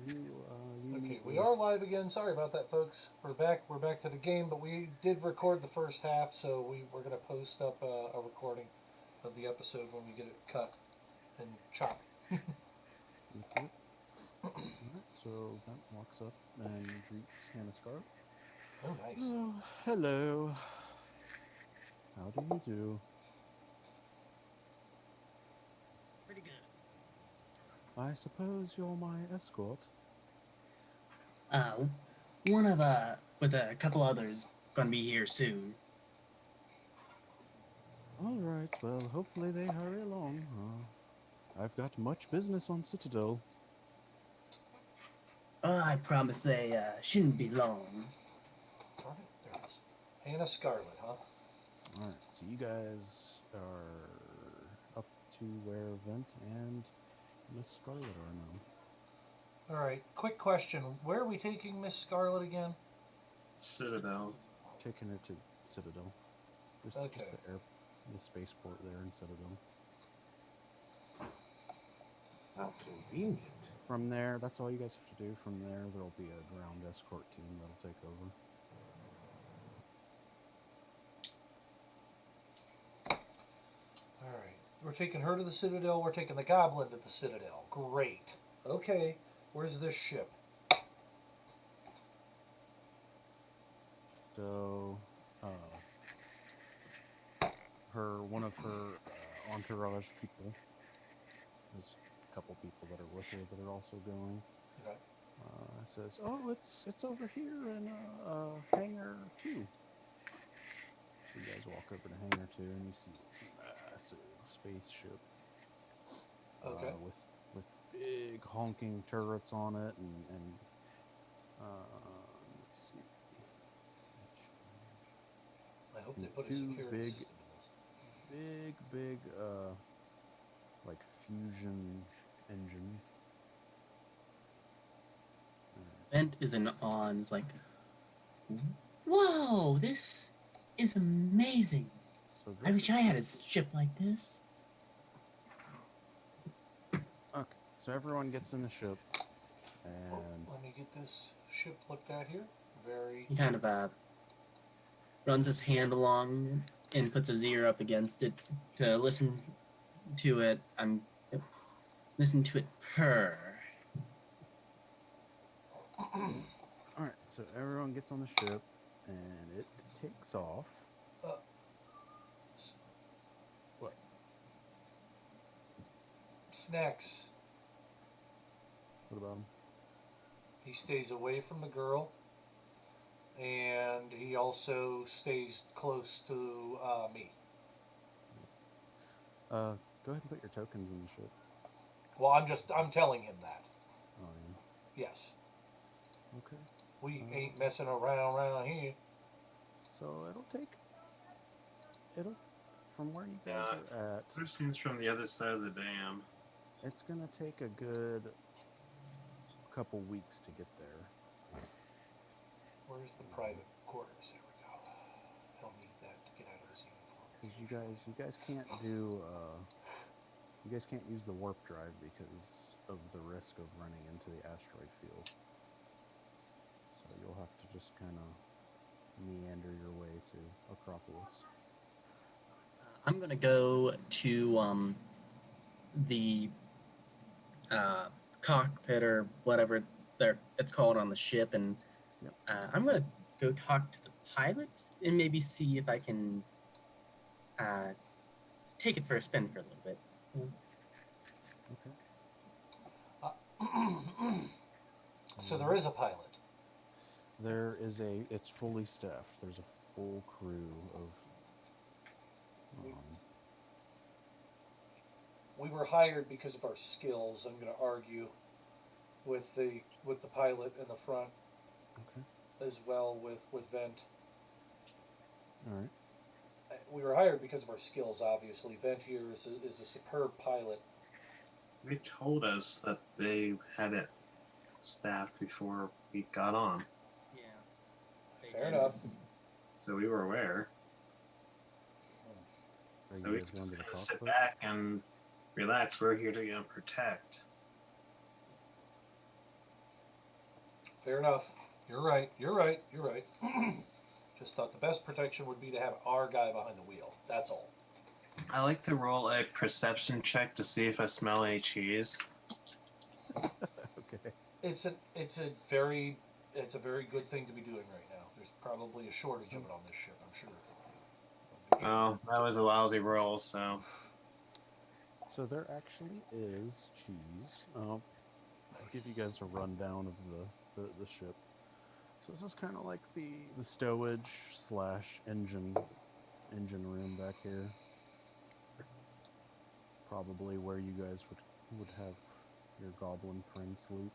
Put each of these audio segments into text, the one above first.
You Okay, meet we with. are live again. Sorry about that, folks. We're back. We're back to the game, but we did record the first half, so we're gonna post up a recording of the episode when we get it cut and chopped. Yep, yep. Alright, so Vent walks up and greets Hannah Scarlet. Oh, nice. Oh, hello. How do you do? Pretty good. I suppose you're my escort. Uh, one of with a couple others gonna be here soon. Alright, well, hopefully they hurry along. I've got much business on Citadel. Oh, I promise they shouldn't be long. All right, there it is. Hannah Scarlet, huh? Alright, so you guys are up to where Vent and Miss Scarlet are now. All right. Quick question: where are we taking Miss Scarlet again? Citadel. Taking her to Citadel. Just Okay. the spaceport there in Citadel. How convenient. From there, that's all you guys have to do. From there, there'll be a ground escort team that'll take over. All right. We're taking her to the Citadel. We're taking the Goblin to the Citadel. Great. Okay. Where's this ship? So, one of her entourage people, there's a couple people that are with her that are also going. Okay. Says, "Oh, it's over here in hangar 2." So you guys walk over to hangar 2, and you see this massive spaceship Okay. with big honking turrets on it, and let's see, I hope they and put a two security big, system in this. big, like fusion engines. Vent is in awe and is like, "Whoa, this is amazing! So I this wish is I had a ship like this." okay. So everyone gets in the ship, Oh, and let me get this ship looked at here. Very. He kind of runs his hand along and puts his ear up against it to listen to it. Listen to it purr. all right. So everyone gets on the ship, and it takes off. uh, What? Snacks. What about him? He stays away from the girl, and he also stays close to me. Go ahead and put your tokens in the ship. Well, I'm telling him that. Oh yeah. Yes, Okay. we Uh, ain't messing around here. so it'll from where you guys Yeah, are at. Thurston's from the other side of the dam. It's gonna take a good couple weeks to get there. Where's the private quarters? There we go. He'll need that to get out of his uniform. Because you guys can't use the warp drive because of the risk of running into the asteroid field. So you'll have to just kind of meander your way to Acropolis. I'm gonna go to the uh, cockpit or whatever it's called on the ship, and Yep. I'm gonna go talk to the pilot and maybe see if I can uh, take it for a spin for a little bit. Okay. So there is a pilot. It's fully staffed. There's a full crew of We, um, we were hired because of our skills. I'm going to argue with the pilot in the front okay. as well with Vent. All right. We were hired because of our skills. Obviously, Vent here is a superb pilot. They told us that they had it staffed before we got on, Yeah, they Fair did. enough. so we were aware. Are So you we guys can going just to the kind of sit cockpit? back and relax. We're here to protect. Fair enough. You're right. You're right. You're right. Just thought the best protection would be to have our guy behind the wheel. That's all. I like to roll a perception check to see if I smell any cheese. Okay. It's a very good thing to be doing right now. There's probably a shortage of it on this ship. I'm sure. Oh, that was a lousy roll, so. So there actually is cheese. I'll give you guys a rundown of the ship. So this is kind of like the stowage / engine room back here. Probably where you guys would have your goblin friend sleep.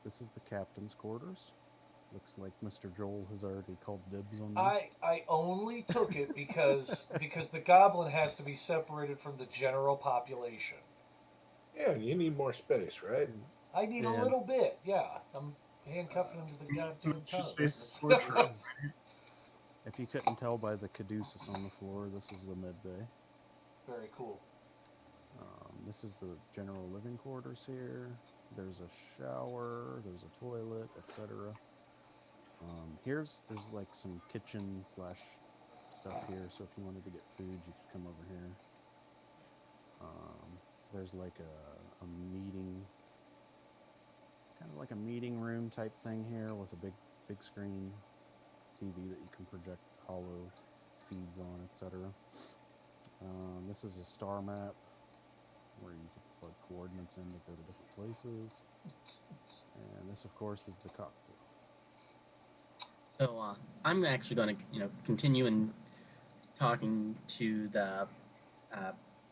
This is the captain's quarters. Looks like Mr. Joel has already called dibs on this. I only took it because the goblin has to be separated from the general population. Yeah, you need more space, right? I need a And- little bit. Yeah, I'm handcuffing him to the goddamn Your tub. space is fortress. If you couldn't tell by the caduceus on the floor, this is the mid bay. Very cool. This is the general living quarters here. There's a shower, there's a toilet, etc. There's like some kitchen / stuff here. So if you wanted to get food, you could come over here. There's like a meeting, kind of like a meeting room type thing here with a big screen TV that you can project hollow feeds on, etc. This is a star map where you can plug coordinates in to go to different places. And this, of course, is the cockpit. So I'm actually going to, continue and talking to the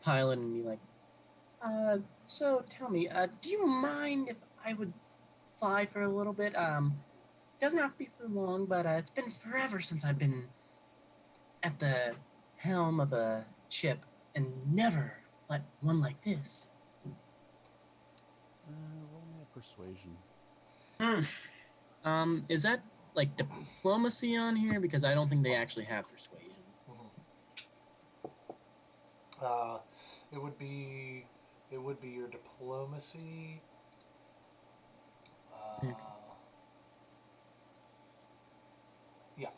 pilot and be like, so tell me, do you mind if I would fly for a little bit? Doesn't have to be for long, but it's been forever since I've been at the helm of a ship, and never let one like this. Roll me a persuasion. Is that like diplomacy on here? Because I don't think they actually have persuasion. It would be your diplomacy. Yeah.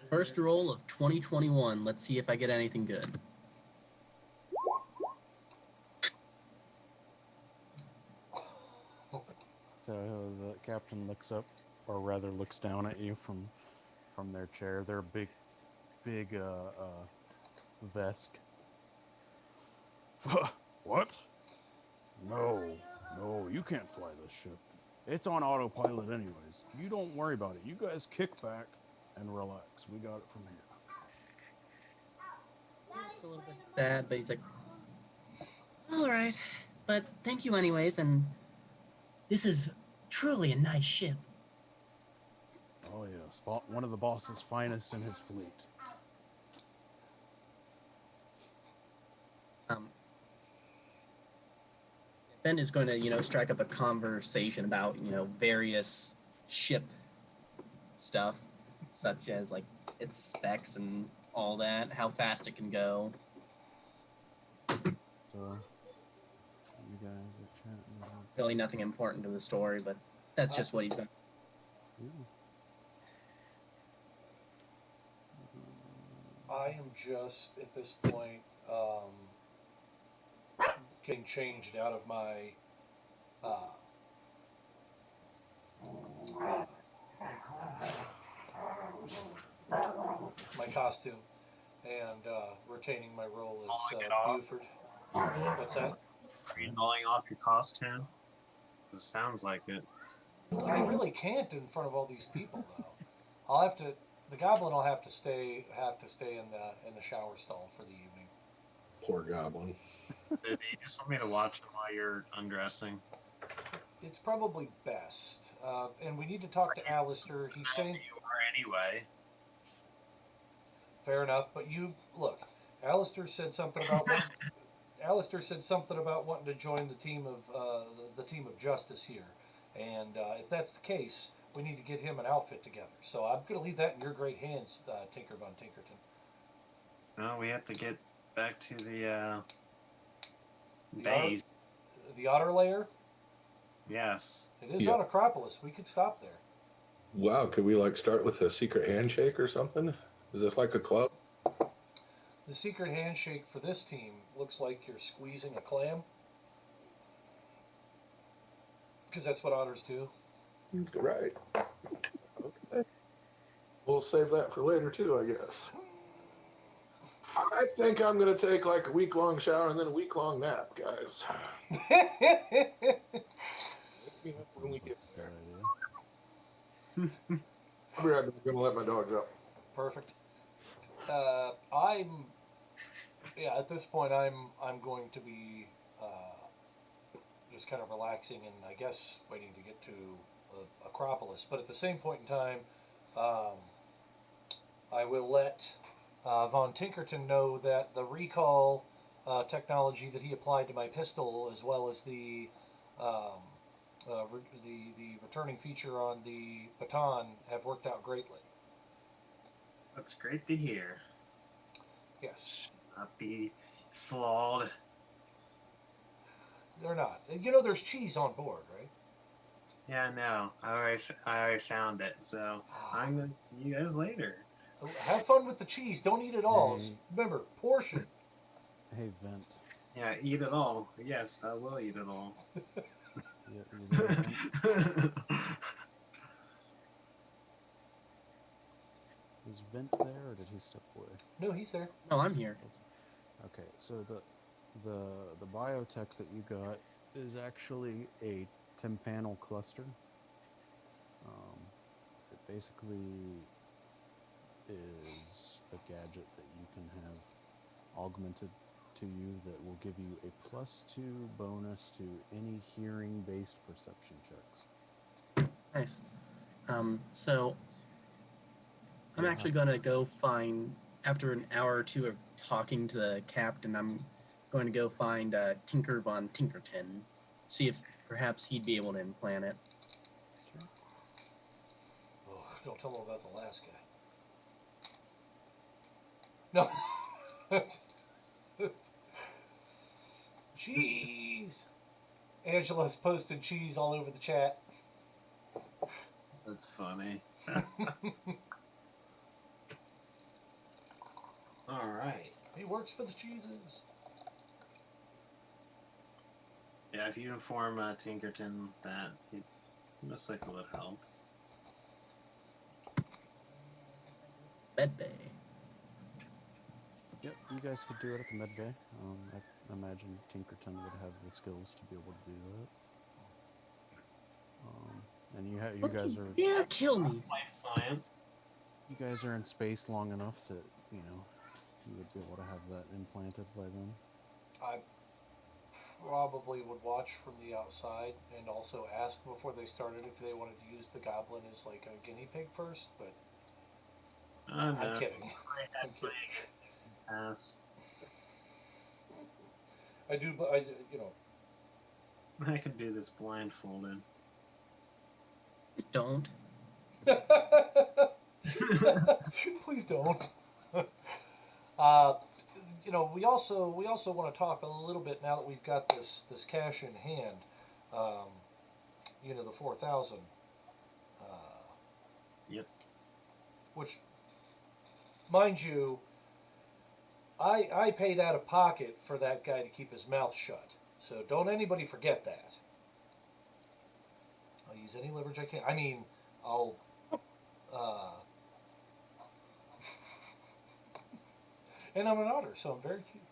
First roll of 2021. Let's see if I get anything good. So the captain looks up, or rather looks down at you from their chair. Their big Vesk. What? No, you can't fly this ship. It's on autopilot anyways. You don't worry about it. You guys kick back and relax. We got it from here. It's a little bit sad, but he's like, all right, but thank you anyways, and this is truly a nice ship. Oh yes, one of the boss's finest in his fleet. Ben is going to, strike up a conversation about, various ship stuff, such as like its specs and all that, how fast it can go. So you guys are chatting about. Really nothing important to the story, but that's just what he's going to. Ooh. I am just at this point getting changed out of my my costume and retaining my role as Buford. What's that? Are you gnawing off your costume? It sounds like it. I really can't in front of all these people though. I'll have to. The goblin will have to stay in the shower stall for the evening. Poor goblin. Do you just want me to watch him while you're undressing? It's probably best. And we need to talk to Alistair. He's saying You are anyway. fair enough, but you look. Alistair said something about wanting to join the team of the team of justice here, and if that's the case, we need to get him an outfit together. So I'm going to leave that in your great hands, Tinker Von Tinkerton. No, we have to get back to the The base. The Otter Lair. Yes. It is Yeah. on Acropolis. We could stop there. Wow, could we like start with a secret handshake or something? Is this like a club? The secret handshake for this team looks like you're squeezing a clam. Because that's what otters do. Right. Okay. We'll save that for later too, I guess. I think I'm gonna take like a week-long shower and then a week-long nap, guys. Maybe when we Sounds like get a there. good idea. I'll be right back. I'm gonna let my dogs out. Perfect. At this point, I'm going to be just kind of relaxing and I guess waiting to get to Acropolis. But at the same point in time, um, I will let Von Tinkerton know that the recall technology that he applied to my pistol, as well as um, the returning feature on the baton, have worked out greatly. That's great to hear. Yes, Not be flawed. they're not. There's cheese on board, right? Yeah, no. I already found it. So I'm gonna see you guys later. Have fun with the cheese. Don't eat it all. Hey. Remember, portion. Hey, Vent. Yeah, eat it all. Yes, I will eat it all. You there, Vent? Is Vent there, or did he step away? No, he's there. No, I'm here. Okay, so the biotech that you got is actually a tympanal cluster. It basically is a gadget that you can have augmented to you that will give you a +2 bonus to any hearing-based perception checks. Nice. So I'm Yeah. actually gonna go find, after an hour or two of talking to the captain, I'm going to go find Tinker Von Tinkerton, see if perhaps he'd be able to implant it. Sure. Oh, don't tell him about the last guy. No. Cheese. Angela's posted cheese all over the chat. That's funny. All right. He works for the cheeses. Yeah, if you inform Tinkerton that, he most likely would help. Medbay. Yep, you guys could do it at the med bay. I imagine Tinkerton would have the skills to be able to do that. And you guys are Yeah, kill me. Life science. you guys are in space long enough that you would be able to have that implanted by then. I probably would watch from the outside and also ask before they started if they wanted to use the goblin as like a guinea pig first, but Oh, no. I'm kidding. I had playing it past. I do, I can do this blindfolded. Don't. Please don't. We also want to talk a little bit now that we've got this cash in hand. The 4,000. Yep. Which, mind you, I paid out of pocket for that guy to keep his mouth shut. So don't anybody forget that. I'll use any leverage I can. I mean, I'll. And I'm an otter, so I'm very cute.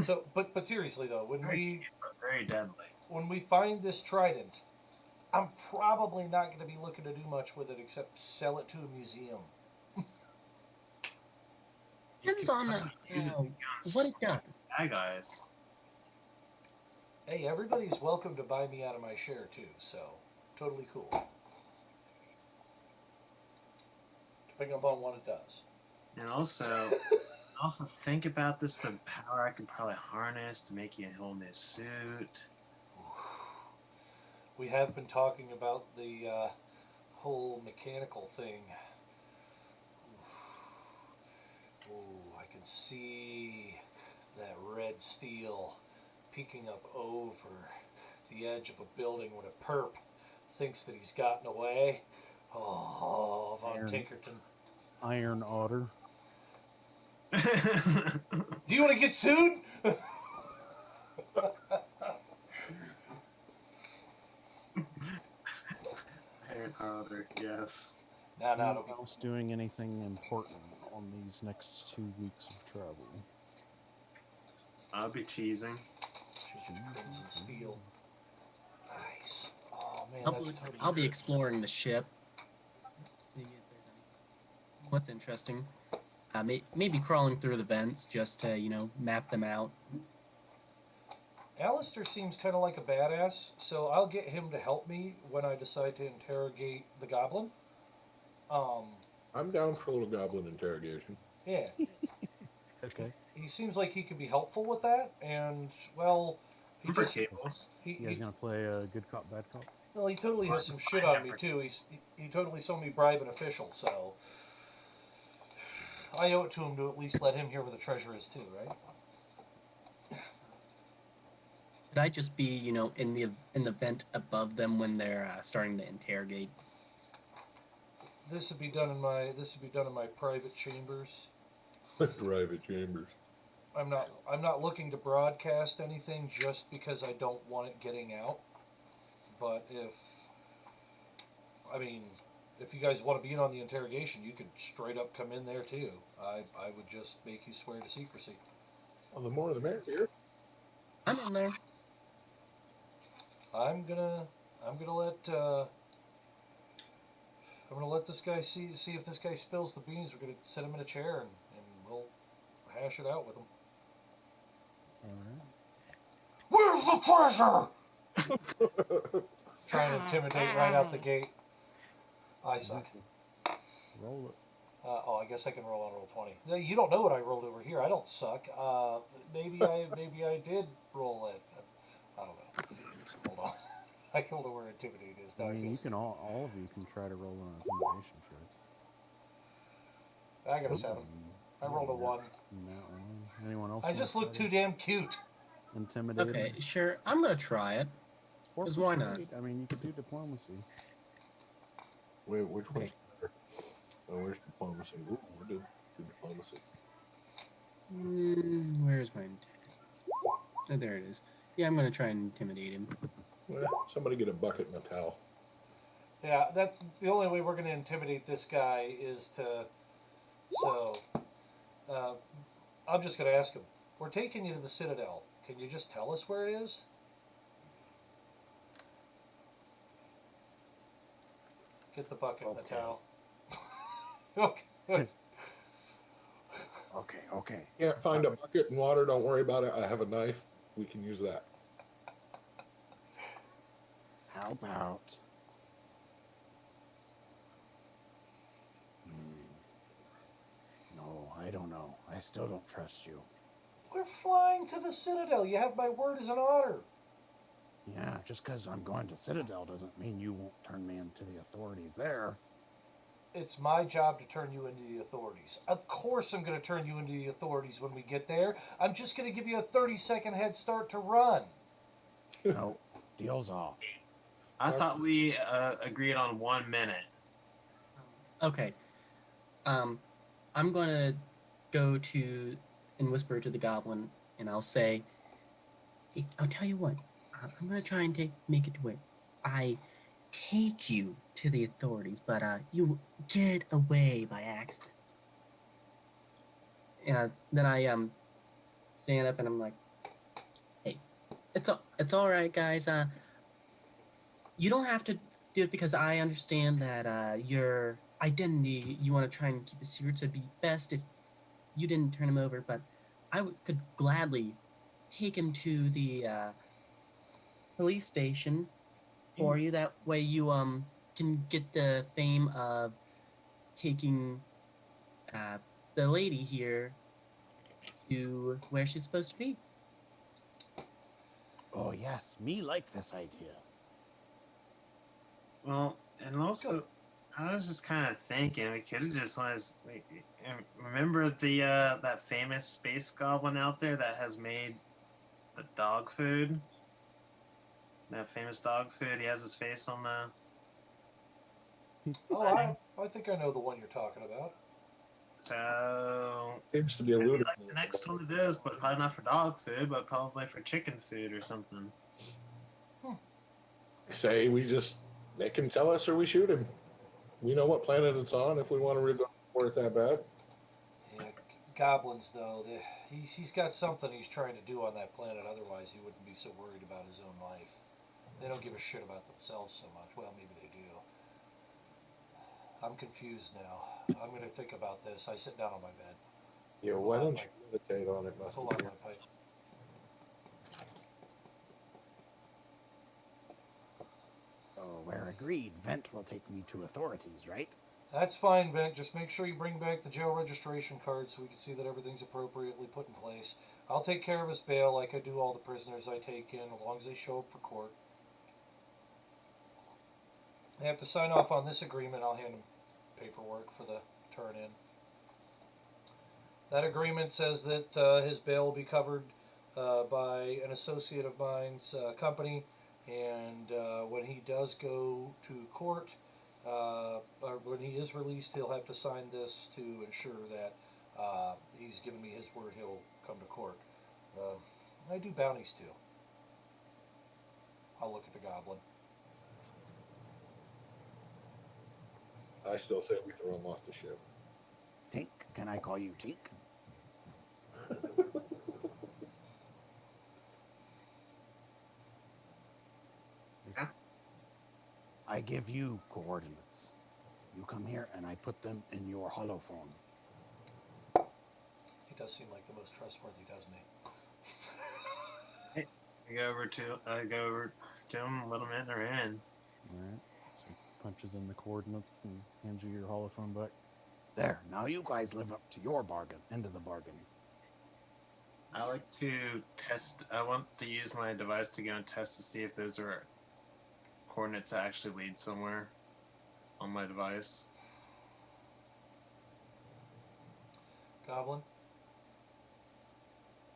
So, but seriously though, Very cute, but very deadly. when we find this trident, I'm probably not going to be looking to do much with it except sell it to a museum. Depends on Use it what it does. bad guys. Hey, everybody's welcome to buy me out of my share too, so totally cool. Depending upon what it does. And also think about this, the power I could probably harness to make you a whole new suit. We have been talking about the whole mechanical thing. Oh, I can see that red steel peeking up over the edge of a building when a perp thinks that he's gotten away. Oh, Von Iron. Tinkerton. Iron Otter. Do you want to get sued? Iron Otter, yes. Nah, nah, Anyone it'll be else doing anything important on these next 2 weeks of travel? I'll be cheesing. Crimson Steel. Nice. Oh man, I'll, that's be- totally. I'll be exploring the ship. See if there's anything. What's interesting? Maybe crawling through the vents just to map them out. Alistair seems kind of like a badass, so I'll get him to help me when I decide to interrogate the goblin. I'm down for a little goblin interrogation. Yeah, Okay. he seems like he could be helpful with that, and well, he Remember just cables? he, You guys he gonna play good cop, bad cop? well, he totally has some shit on me too. He totally saw me bribe an official, so I owe it to him to at least let him hear where the treasure is too, right? Could I just be, in the vent above them when they're starting to interrogate? This would be done in my private chambers. Private chambers. I'm not looking to broadcast anything just because I don't want it getting out. But if you guys want to be in on the interrogation, you could straight up come in there too. I would just make you swear to secrecy. Well, the more the merrier. I'm in there. I'm gonna let this guy see if this guy spills the beans. We're gonna set him in a chair and we'll hash it out with him. Alright. Where's the treasure? Trying to intimidate right out the gate. I suck. Roll it. I guess I can roll on roll 20. No, you don't know what I rolled over here. I don't suck. Maybe I did roll it. I don't know. Hold on. I don't know where intimidate is. Now I I mean, feel you can all of you can try to roll an intimidation check. I got a 7. I rolled a 1. That one. Anyone else? I wanna just try look to too damn cute. Intimidate. Okay, sure. I'm gonna try it. Or 'cause why not? persuade. I mean, you could do diplomacy. Wait, which one's better? Oh, where's diplomacy? Ooh, we're doing diplomacy. Where's my? Oh, there it is. Yeah, I'm gonna try and intimidate him. Well, somebody get a bucket and a towel. Yeah, that's the only way we're going to intimidate this guy is to. So, I'm just going to ask him. We're taking you to the Citadel. Can you just tell us where it is? Get the bucket and the Okay. towel. Okay. Okay. Can't find a bucket and water, don't worry about it. I have a knife. We can use that. How about? No, I don't know. I still don't trust you. We're flying to the Citadel. You have my word as an otter. Yeah, just because I'm going to Citadel doesn't mean you won't turn me into the authorities there. It's my job to turn you into the authorities. Of course I'm going to turn you into the authorities when we get there. I'm just going to give you a 30-second head start to run. No, deal's off. I thought we agreed on 1 minute. Okay. I'm gonna go to and whisper to the goblin, and I'll say, "Hey, I'll tell you what. I'm gonna try and make it to where I take you to the authorities, but you get away by accident." And then I stand up and I'm like, "Hey, it's all right, guys. You don't have to do it because I understand that your identity, you want to try and keep it secret, so it'd be best if you didn't turn him over, but I could gladly take him to the police station for you. That way you can get the fame of taking the lady here to where she's supposed to be." Oh yes, me like this idea. Well, and also, I was just kind of thinking we could have just remember the that famous space goblin out there that has made the dog food. That famous dog food. He has his face on the. Oh, I think I know the one you're talking about. So Seems to be it'd be alluded. like the next one to this, but probably not for dog food, but probably for chicken food or something. Say we just make him tell us or we shoot him. We know what planet it's on if we want to go for it that bad. Yeah, goblins though, he's got something he's trying to do on that planet. Otherwise, he wouldn't be so worried about his own life. They don't give a shit about themselves so much. Well, maybe they do. I'm confused now. I'm going to think about this. I sit down on my bed. Yeah, why don't you meditate on it, Pull out Musketeer? my pipe. Oh, we're agreed. Vent will take me to authorities, right? That's fine, Vent. Just make sure you bring back the jail registration card so we can see that everything's appropriately put in place. I'll take care of his bail like I do all the prisoners I take in, as long as they show up for court. They have to sign off on this agreement. I'll hand them paperwork for the turn in. That agreement says that his bail will be covered by an associate of mine's company, and when he does go to court, or when he is released, he'll have to sign this to ensure that he's given me his word he'll come to court. I do bounties too. I'll look at the goblin. I still say we throw him off the ship. Tink, can I call you Tink? Yeah. I give you coordinates. You come here and I put them in your holophone. He does seem like the most trustworthy, doesn't he? I go over to him, let him in or in. Alright. So he punches in the coordinates and hands you your holophone back. There, now you guys live up to your bargain. End of the bargain. I like to test. I want to use my device to go and test to see if those are coordinates that actually lead somewhere on my device. Goblin?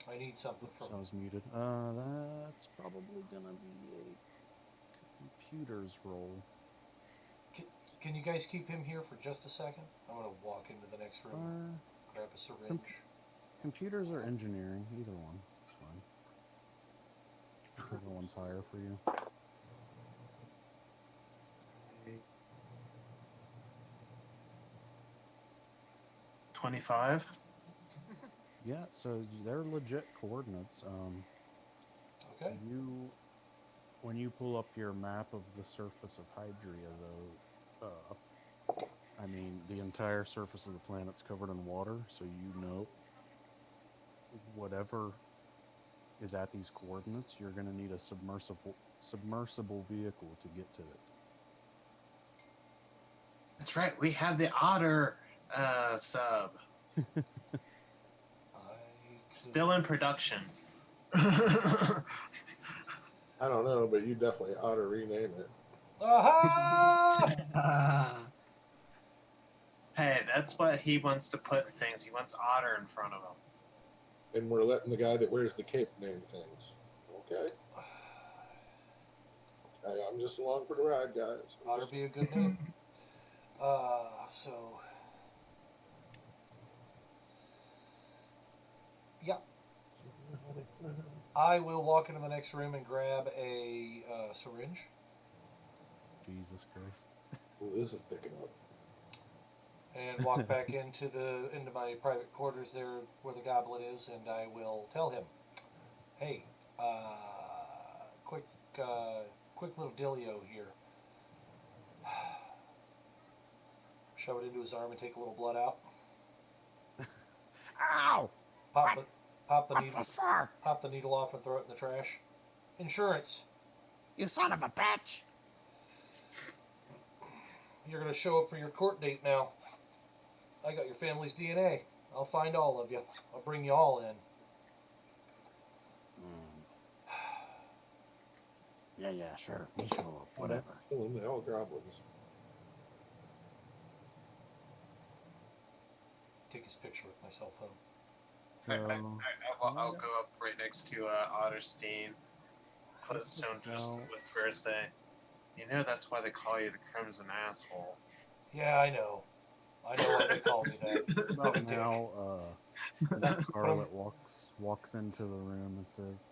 I need something from So I was muted. That's probably gonna be a computer's role. Can you guys keep him here for just a second? I'm going to walk into the next room, grab a syringe. Computers or engineering, either one. It's fine. Whichever one's higher for you. $25. Yeah, so they're legit coordinates. Okay. When you pull up your map of the surface of Hydria, though, I mean, the entire surface of the planet's covered in water, so you know whatever is at these coordinates, you're going to need a submersible vehicle to get to it. That's right. We have the Otter sub still in production. I don't know, but you definitely ought to rename it. Aha! Hey, that's what he wants to put things. He wants Otter in front of him. And we're letting the guy that wears the cape name things. Okay. I'm just along for the ride, guys. Ought to be a good name. So. Yeah. I will walk into the next room and grab a syringe. Jesus Christ. Well, this is picking up. And walk back into my private quarters there where the goblin is, and I will tell him, hey, quick little dealio here. Shove it into his arm and take a little blood out. Ow! Pop the What's needle. this for? Pop the needle off and throw it in the trash. Insurance. You son of a bitch! You're gonna show up for your court date now. I got your family's DNA. I'll find all of you. I'll bring you all in. Yeah, sure. Me show up. Whatever. Kill them, they're all goblins. Take his picture with my cell phone. So I'll go up right next to Otterstein, close to him, just Well- whisper and say, "You know that's why they call you the Crimson Asshole." Yeah, I know. I know why they call me that. about Dick. now, Miss But Scarlet walks into the room and says,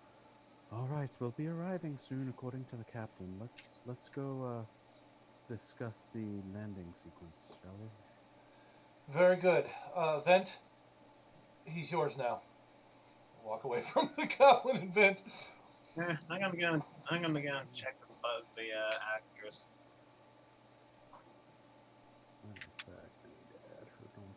"All right, we'll be arriving soon, according to the captain. Let's go discuss the landing sequence, shall we?" Very good. Vent, he's yours now. Walk away from the goblin and Vent. I'm gonna go and check the actress. Matter of fact, I need to add her, don't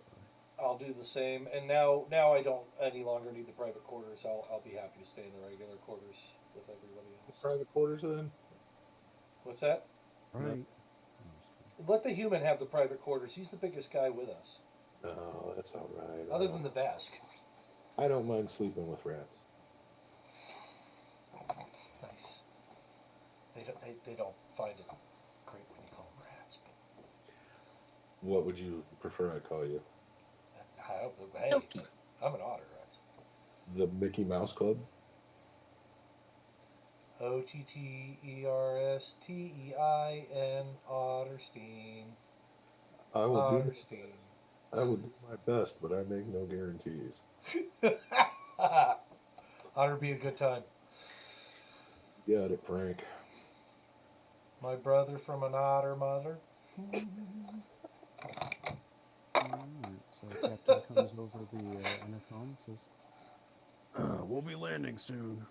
I? I'll do the same. And now I don't any longer need the private quarters. I'll be happy to stay in the regular quarters with everybody else. Private quarters then? What's that? Right. No. No, I'm just kidding. Let the human have the private quarters. He's the biggest guy with us, No, that's all right. other than the Vask. I don't mind sleeping with rats. Nice. They don't find it great when you call them rats. What would you prefer I call you? But hey, Doki. I'm an otter, right? The Mickey Mouse Club? Otterstein, Otterstein, I will Otterstein. I will do my best, but I make no guarantees. Otter be a good time. Got it, Frank. My brother from an otter mother. Alright, so Captain comes over the intercom and says, "We'll be landing soon.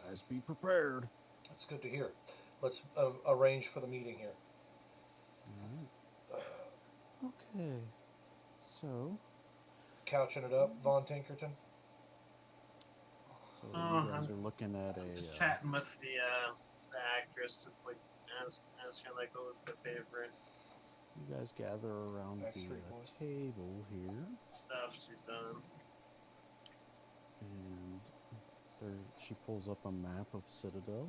Guys, be prepared." That's good to hear. Let's arrange for the meeting here. Alright. Okay. So, Couching it up, Von Tinkerton. you Oh, guys I'm are looking at a. Just chatting with the actress, just like asking like what was the favorite You guys gather around the Backstreet Boys. table here, stuff she's done. and she pulls up a map of Citadel.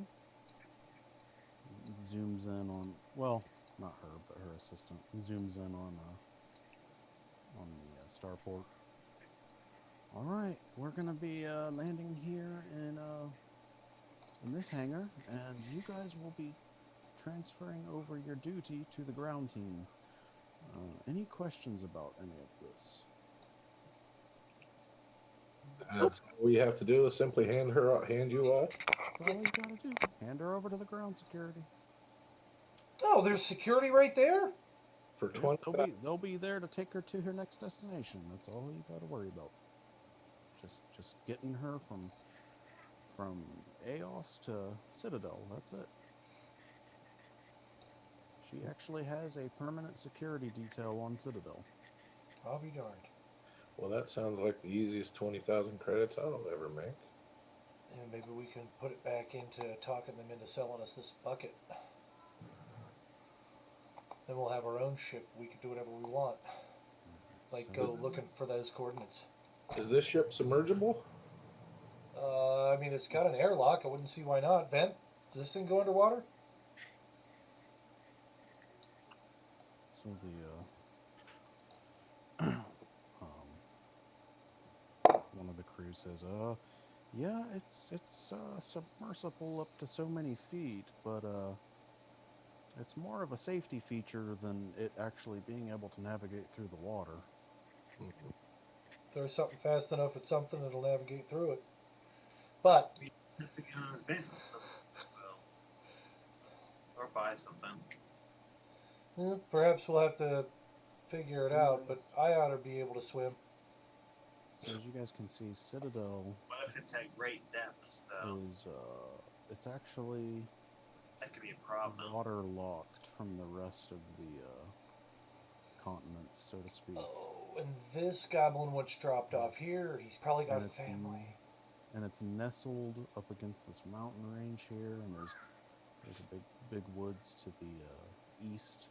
Zooms in on, well, not her, but her assistant. Zooms in on the starport. All right, we're gonna be landing here in this hangar, and you guys will be transferring over your duty to the ground team. Any questions about any of this? That's all you have to do is simply hand you off. That's all you gotta do. Hand her over to the ground security. Oh, there's security right there? For Yeah, 20. they'll be there to take her to her next destination. That's all you gotta worry about. Just getting her from Aos to Citadel. That's it. She actually has a permanent security detail on Citadel. I'll be darned. Well, that sounds like the easiest 20,000 credits I'll ever make. And maybe we can put it back into talking them into selling us this bucket. Then we'll have our own ship. We can do whatever we want. Like So- go looking for those coordinates. Is this ship submergible? I mean, it's got an airlock. I wouldn't see why not. Vent, does this thing go underwater? So one of the crew says, yeah, it's submersible up to so many feet, but it's more of a safety feature than it actually being able to navigate through the water." If there's something fast enough at something, it'll navigate through it. But We have to go invent something, well, or buy something. perhaps we'll have to figure it out. But I ought to be able to swim. So as you guys can see, Citadel What if it's at great depths though? is it's actually That could be a problem. waterlocked from the rest of the continents, so to speak. Oh, and this goblin once dropped off here. He's probably got And a it's family. And it's nestled up against this mountain range here, and there's a big woods to the east,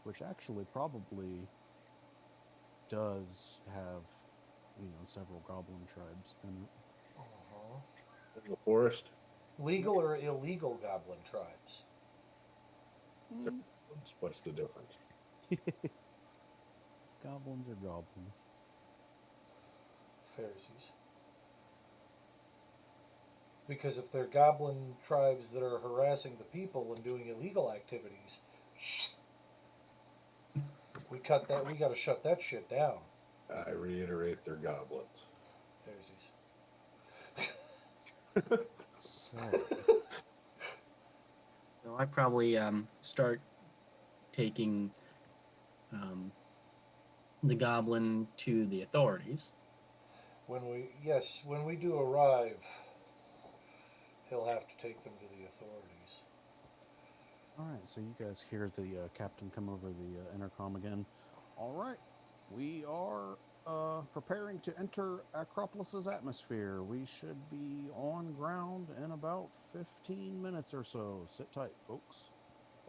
which actually probably does have, several goblin tribes in it. Uh-huh. In the forest? Legal or illegal goblin tribes? What's the difference? Goblins are goblins. Pharisees. Because if they're goblin tribes that are harassing the people and doing illegal activities, we got to shut that shit down. I reiterate, they're goblins. Pharisees. So, So I probably start taking the goblin to the authorities. When we do arrive, he'll have to take them to the authorities. all right. So you guys hear the captain come over the intercom again. All right, we are preparing to enter Acropolis's atmosphere. We should be on ground in about 15 minutes or so. Sit tight, folks.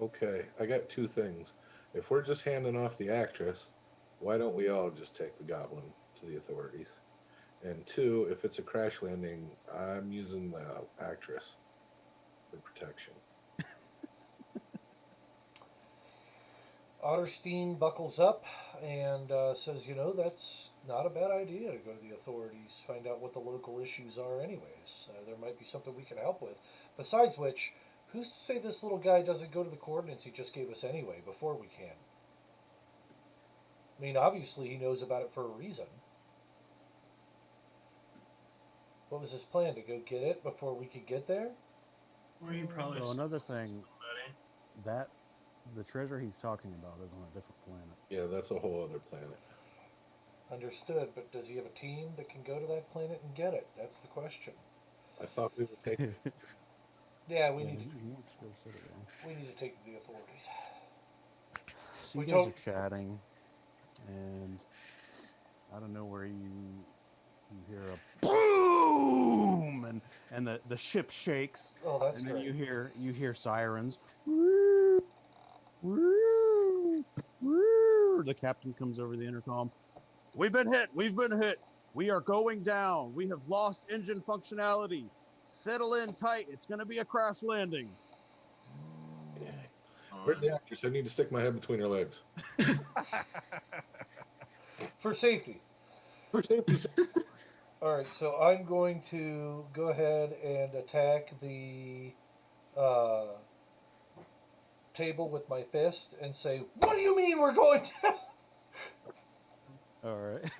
Okay, I got two things. If we're just handing off the actress, why don't we all just take the goblin to the authorities? And two, if it's a crash landing, I'm using the actress for protection. Otterstein buckles up and says, that's not a bad idea to go to the authorities, find out what the local issues are anyways. There might be something we can help with. Besides which, who's to say this little guy doesn't go to the coordinates he just gave us anyway, before we can? I mean, obviously he knows about it for a reason. What was his plan, to go get it before we could get there? Or you probably So stole another thing, somebody. that the treasure he's talking about is on a different planet. Yeah, that's a whole other planet. Understood, but does he have a team that can go to that planet and get it? That's the question. I thought we were taking. Yeah, we Yeah, need he wants to go sit it down. to take it to the authorities. So We you guys don't- are chatting, and I don't know where you hear a boom, and the ship shakes, Oh, that's and then great. you hear sirens. Woo, woo, woo. The captain comes over the intercom. We've been hit. We've been hit. We are going down. We have lost engine functionality. Settle in tight. It's going to be a crash landing. Where's the actress? I need to stick my head between her legs. For safety. For safety's sake. All right, so I'm going to go ahead and attack the table with my fist and say, "What do you mean we're going down?" All right.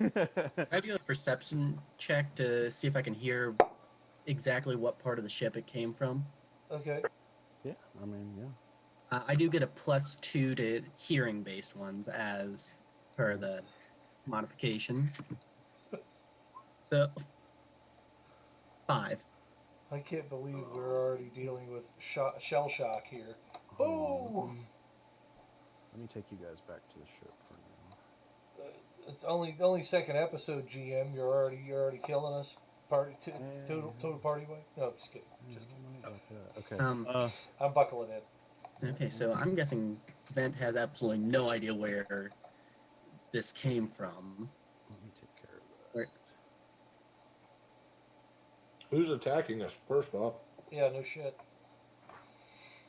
I do a perception check to see if I can hear exactly what part of the ship it came from. Okay. Yeah, I mean, yeah. I do get a +2 to hearing-based ones as per the modification. So 5. I can't believe we're already dealing with shell shock here. Hold Oh! on, let me take you guys back to the ship for now. It's only second episode, GM. You're already killing us. Total party way. No, just kidding. Just kidding. Okay. I'm buckling in. Okay, so I'm guessing Vent has absolutely no idea where this came from. Let me take care of that. Right. Who's attacking us, first off? Yeah, no shit.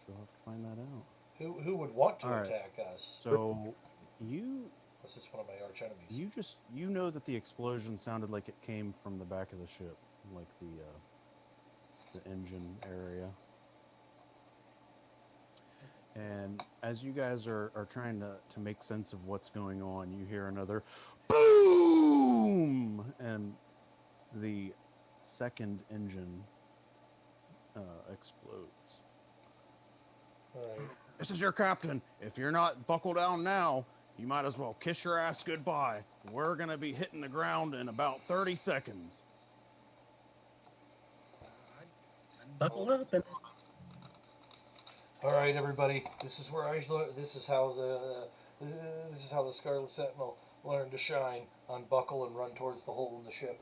We'll have to find that out. Who would want to All right. attack us? So you Unless it's one of my arch enemies. you know that the explosion sounded like it came from the back of the ship, like the engine area. And as you guys are trying to make sense of what's going on, you hear another boom, and the second engine explodes. All right. This is your captain. If you're not buckled down now, you might as well kiss your ass goodbye. We're gonna be hitting the ground in about 30 seconds. Buckle up and All right, everybody. This is where I learned. This is how the Scarlet Sentinel learned to shine. Unbuckle and run towards the hole in the ship.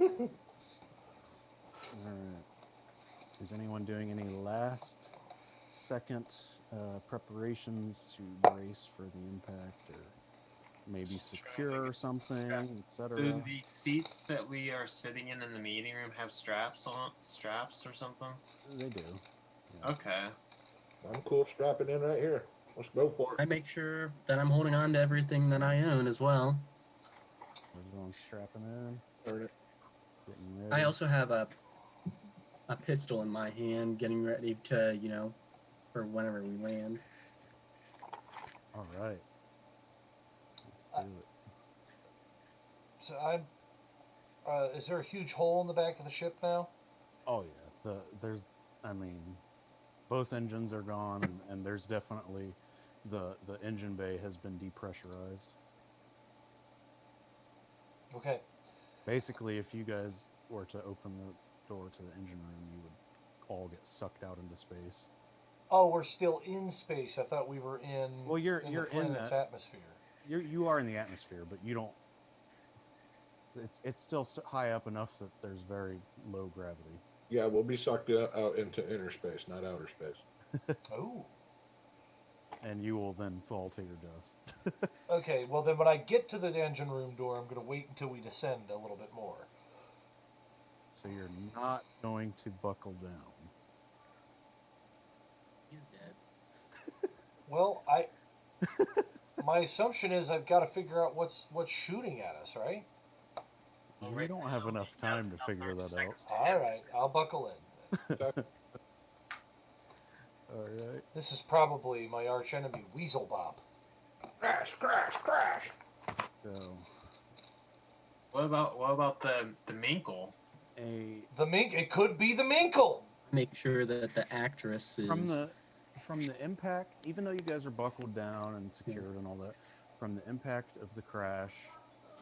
All right. Is anyone doing any last second preparations to brace for the impact, or maybe secure something, etc.? Do the seats that we are sitting in the meeting room have straps or something? They do. Okay. I'm cool strapping in right here. Let's go for I it. make sure that I'm holding on to everything that I own as well. Everyone's strapping in, Darn it. getting ready. I also have a pistol in my hand, getting ready to, for whenever we land. All right. Let's do it. So I'm. Is there a huge hole in the back of the ship now? Oh yeah. I mean, both engines are gone, and there's definitely the engine bay has been depressurized. Okay. Basically, if you guys were to open the door to the engine room, you would all get sucked out into space. Oh, we're still in space. I thought we were in. Well, you're the in planet's that. atmosphere. You are in the atmosphere, but you don't. It's still high up enough that there's very low gravity. Yeah, we'll be sucked out into inner space, not outer space. Oh. And you will then fall to your death. Okay. Well, then when I get to the engine room door, I'm going to wait until we descend a little bit more. So you're not going to buckle down. He's dead. Well, my assumption is I've got to figure out what's shooting at us, right? Well, You right don't now, have enough we have time to about figure 30 that out. seconds to All right, I'll buckle in. All right. This is probably my arch enemy, Weasel Bop. Crash, crash, crash. So What about the Minkle? The mink. It could be the Minkle. Make sure that the actress is. from the impact, even though you guys are buckled down and secured and all that, from the impact of the crash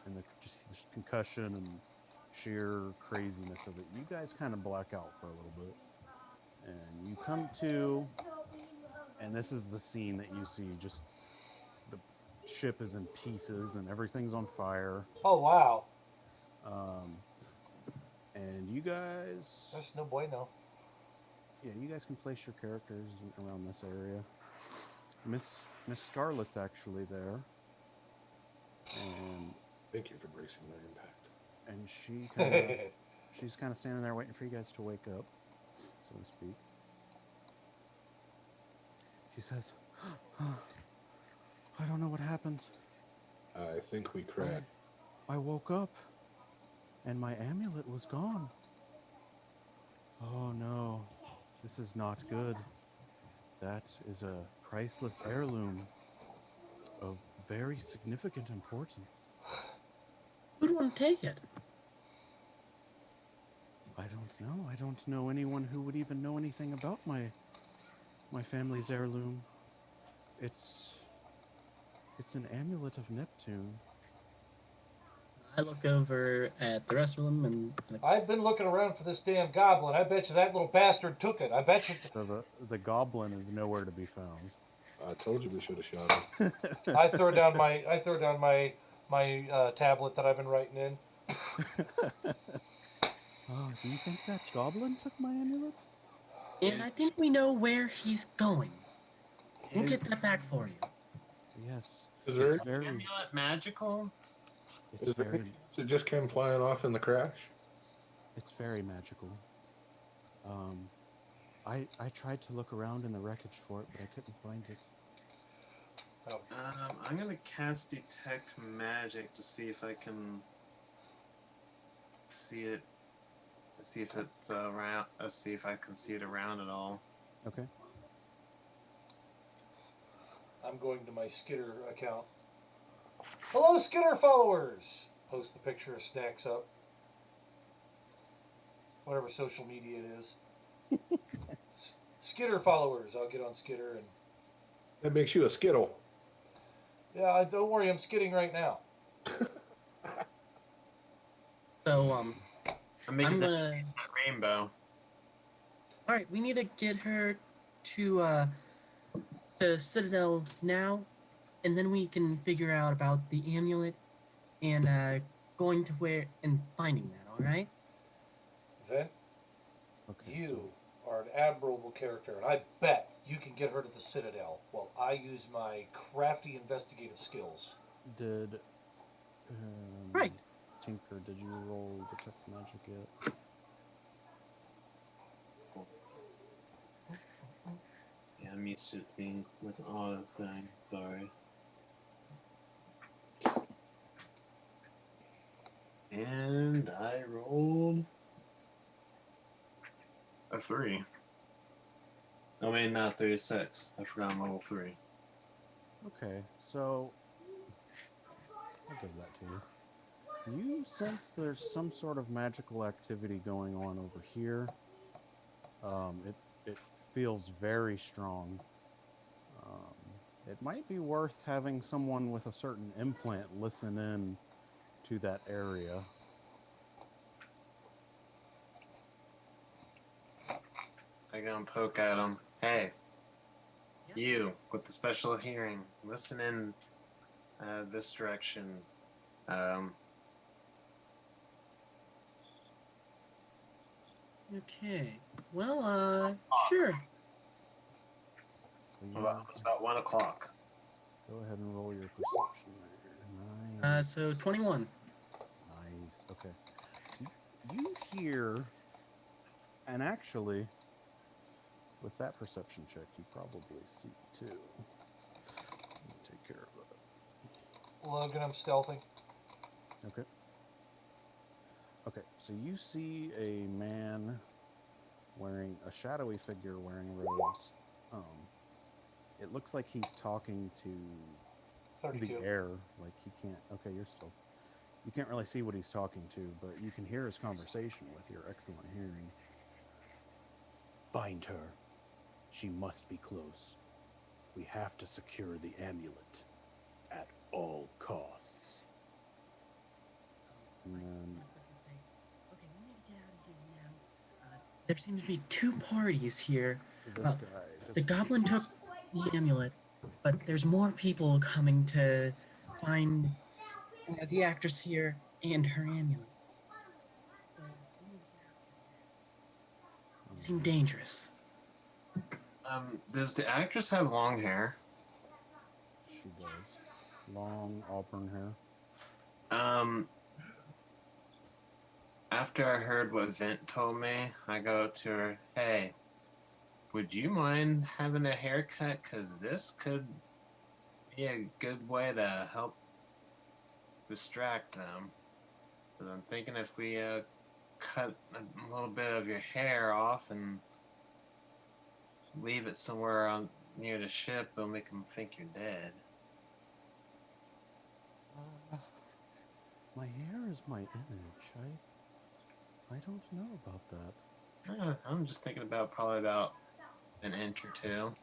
and just the concussion and sheer craziness of it, you guys kind of black out for a little bit, and you come to, and this is the scene that you see. Just the ship is in pieces and everything's on fire. Oh wow. And you guys, That's no bueno. yeah, you guys can place your characters around this area. Miss Scarlet's actually there, and Thank you for bracing my impact. and she's kind of standing there waiting for you guys to wake up, so to speak. She says, "I don't know what happened. I think we crashed. I woke up, and my amulet was gone. Oh no, this is not good. That is a priceless heirloom of very significant importance. Who'd want to take it? I don't know. I don't know anyone who would even know anything about my family's heirloom. It's an amulet of Neptune." I look over at the rest of them and like, I've been looking around for this damn goblin. I bet you that little bastard took it. I bet you. So the goblin is nowhere to be found. I told you we should have shot him. I throw down my tablet that I've been writing in. Oh, do you think that goblin took my amulet? and I think we know where he's going. We'll Is get that back for you. Yes. Is there? It's very, amulet magical? it's Is there very, any chance it just came flying off in the crash? it's very magical. I tried to look around in the wreckage for it, but I couldn't find it. I'm gonna cast detect magic to see if I can see it. See if it's around. See if I can see it around at all. Okay. I'm going to my Skitter account. Hello, Skitter followers! Post the picture of Snacks up. Whatever social media it is. Skitter followers. I'll get on Skitter and. That makes you a Skittle. Yeah, don't worry, I'm skidding right now. So I'm making I'm that gonna. rainbow. All right, we need to get her to Citadel now, and then we can figure out about the amulet and going to where and finding that. All right. Vin, Okay. you are an admirable character, and I bet you can get her to the Citadel while I use my crafty investigative skills. Did Right. Tinker, did you roll detect magic yet? Yeah, I'm used to it being like an auto thing. Sorry. And I rolled a 3. I mean, not 36. I forgot I'm level 3. Okay, so I'll give that to you. You sense there's some sort of magical activity going on over here. It feels very strong. It might be worth having someone with a certain implant listen in to that area. I go and poke at him. Hey, Yep. you with the special hearing, listen in this direction. Okay. Well, sure. So you It's about 1 o'clock. go ahead and roll your perception there. Nice. So 21. Nice. Okay. So you hear, and actually, with that perception check, you probably see too. Let me take care of that. Logan, I'm stealthing. Okay. Okay, so you see a man wearing a shadowy figure wearing robes. It looks like he's talking to 32. the air. Like he can't. Okay, you're still. You can't really see what he's talking to, but you can hear his conversation with your excellent hearing. Find her. She must be close. We have to secure the amulet at all costs. And then Okay, we need to get out of here now. There seem to be 2 parties here. this Well, guy. The goblin took the amulet, but there's more people coming to find the actress here and her amulet. So we need to get out of here. Seem dangerous. Does the actress have long hair? She does. Long auburn hair. After I heard what Vint told me, I go up to her, hey, would you mind having a haircut? Because this could be a good way to help distract them. But I'm thinking if we cut a little bit of your hair off and leave it somewhere on near the ship, it'll make them think you're dead. My hair is my image. I don't know about that. I'm just thinking about probably about an inch or 2. So,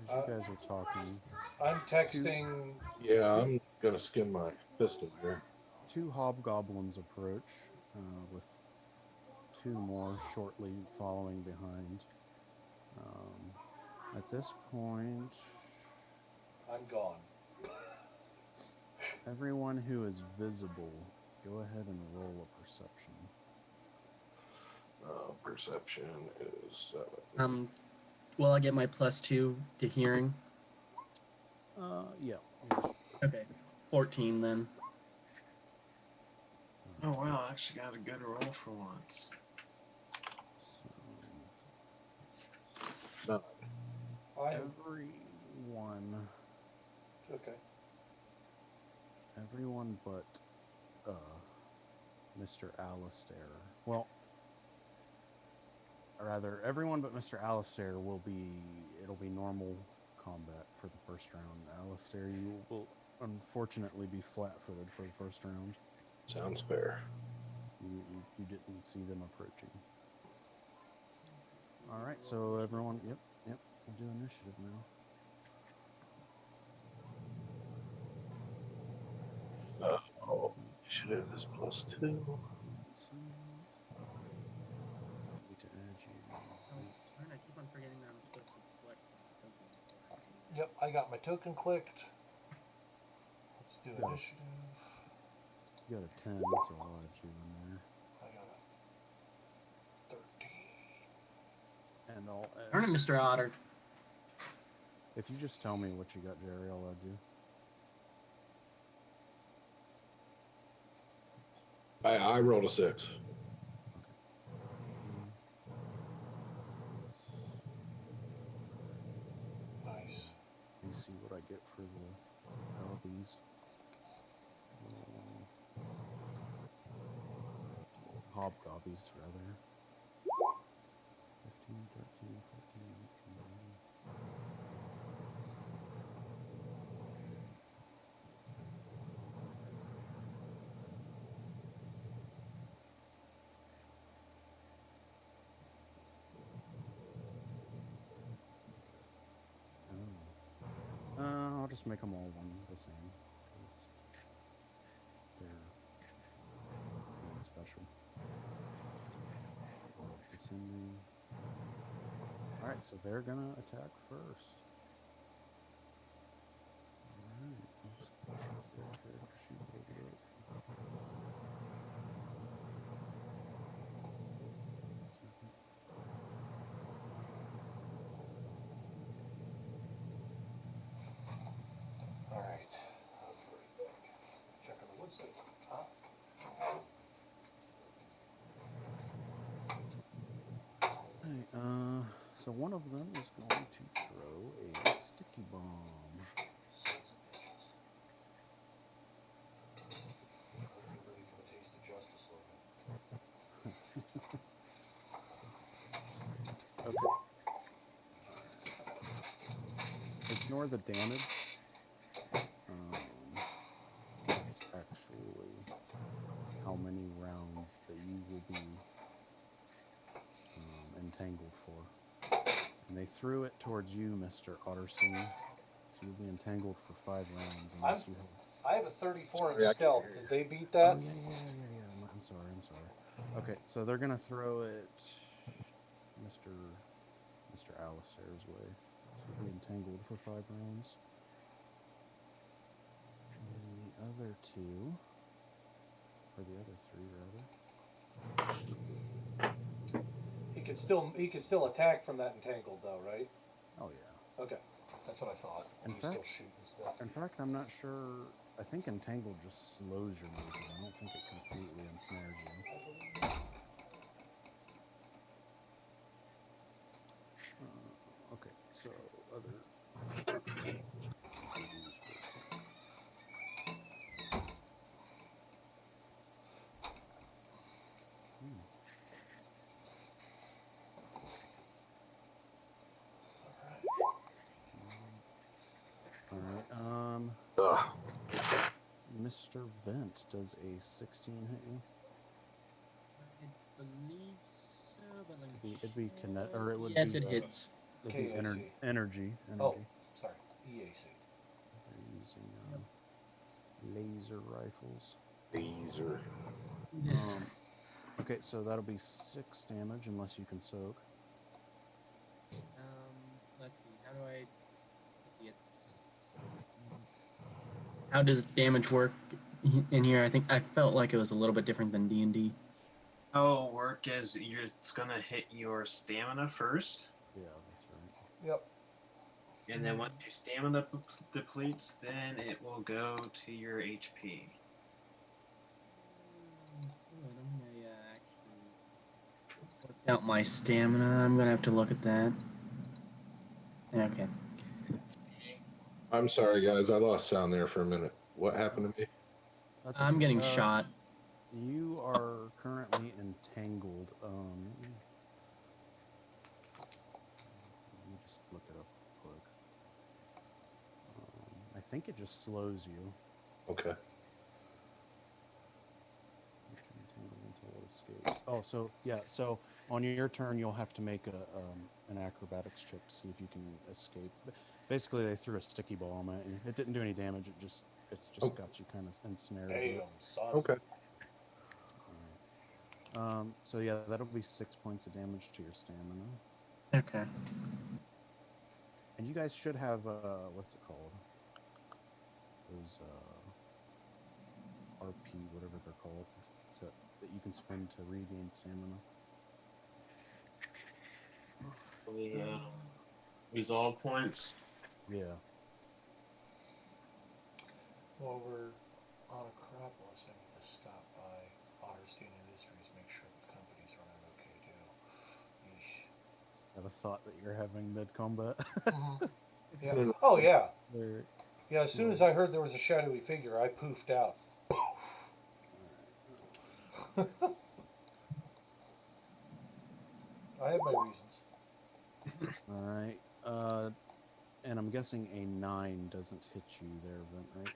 as you guys are talking, I'm texting. Yeah, I'm gonna skim my pistol here. 2 hobgoblins approach, with 2 more shortly following behind. At this point, I'm gone. everyone who is visible, go ahead and roll a perception. Perception is 7. Will I get my +2 to hearing? Yeah. Okay, 14 then. Oh wow, I actually got a good roll for once. So, No. I am okay. everyone but Mr. Alistair. Well, or rather, everyone but Mr. Alistair it'll be normal combat for the first round. Alistair, you will unfortunately be flat-footed for the first round. Sounds fair. You didn't see them approaching. All right, so everyone, yep, we'll do initiative now. Initiative is +2. Need to add you. I keep on forgetting that I'm supposed to select the token. Yep, I got my token clicked. Let's do Good. initiative. You got a 10, so I'll add you in there. I got a 13. And I'll Darn it, add, Mr. Otter. if you just tell me what you got, Jerry, I'll add you. I rolled a 6. Nice. Let me see what I get for the LBs. hobgobbies, rather. 15, 13, 14, 18. Oh. I'll just make them all one the same. 'Cause they're nothing special. Descending. Alright, so they're gonna attack first. Alright, let's choose their character sheet loaded up. Second. All right. Checking the wood state. Huh? Alright, so one of them is going to throw a sticky bomb. Ready for the taste of justice slogan. Okay. Ignore the damage. That's actually how many rounds that you will be entangled for. And they threw it towards you, Mr. Otterstein. So you'll be entangled for 5 rounds unless you have... I have a 34 Sorry, I in can't stealth. hear you. Did they beat Oh, that? yeah. I'm sorry. Okay, so they're gonna throw it Mr. Alistair's way. So you'll be entangled for 5 rounds. And the other 2, or the other 3 rather. He can still attack from that entangled though, right? Oh yeah. Okay, that's what I thought. In He's still fact- shooting stuff. In fact, I'm not sure. I think entangled just slows your movement. I don't think it completely ensnares you. Okay, so other. All right. Ugh. Mr. Vent, does a 16 hit you? I believe so, but let me It'd be check. or it would Yes, be, it hits. It'd be KAC. energy. Oh, sorry. EAC. They're using laser rifles. Laser. Okay, so that'll be 6 damage unless you can soak. Let's see. How do I? Let's see. How does damage work in here? I think I felt like it was a little bit different than D&D. How it'll work is it's gonna hit your stamina first, Yeah, that's right. Yep. and then once your stamina depletes, then it will go to your HP. Out my stamina. I'm gonna have to look at that. Okay. I'm sorry, guys. I lost sound there for a minute. What happened to me? That's I'm okay. getting shot. You are currently entangled. Let me just look it up quick. I think it just slows you. Okay. Entangled until it escapes. Oh, so yeah. So on your turn, you'll have to make an acrobatics check to see if you can escape. Basically, they threw a sticky bomb at you. It didn't do any damage. It's just Oh. got you kind of ensnared. a Damn, bit. son. Okay. Alright. So yeah, that'll be 6 points of damage to your stamina. Okay. And you guys should have what's it called? Those RP, whatever they're called, that you can spend to regain stamina. The resolve points. Yeah. While we're on Acropolis, I need to stop by Otterstein Industries, make sure the company's running okay too. Yeesh. I have a thought that you're having mid combat. Yeah. Oh yeah. They're- Yeah. As soon as I heard there was a shadowy figure, I poofed out. I have my reasons. All right. And I'm guessing a 9 doesn't hit you there, Vent, right?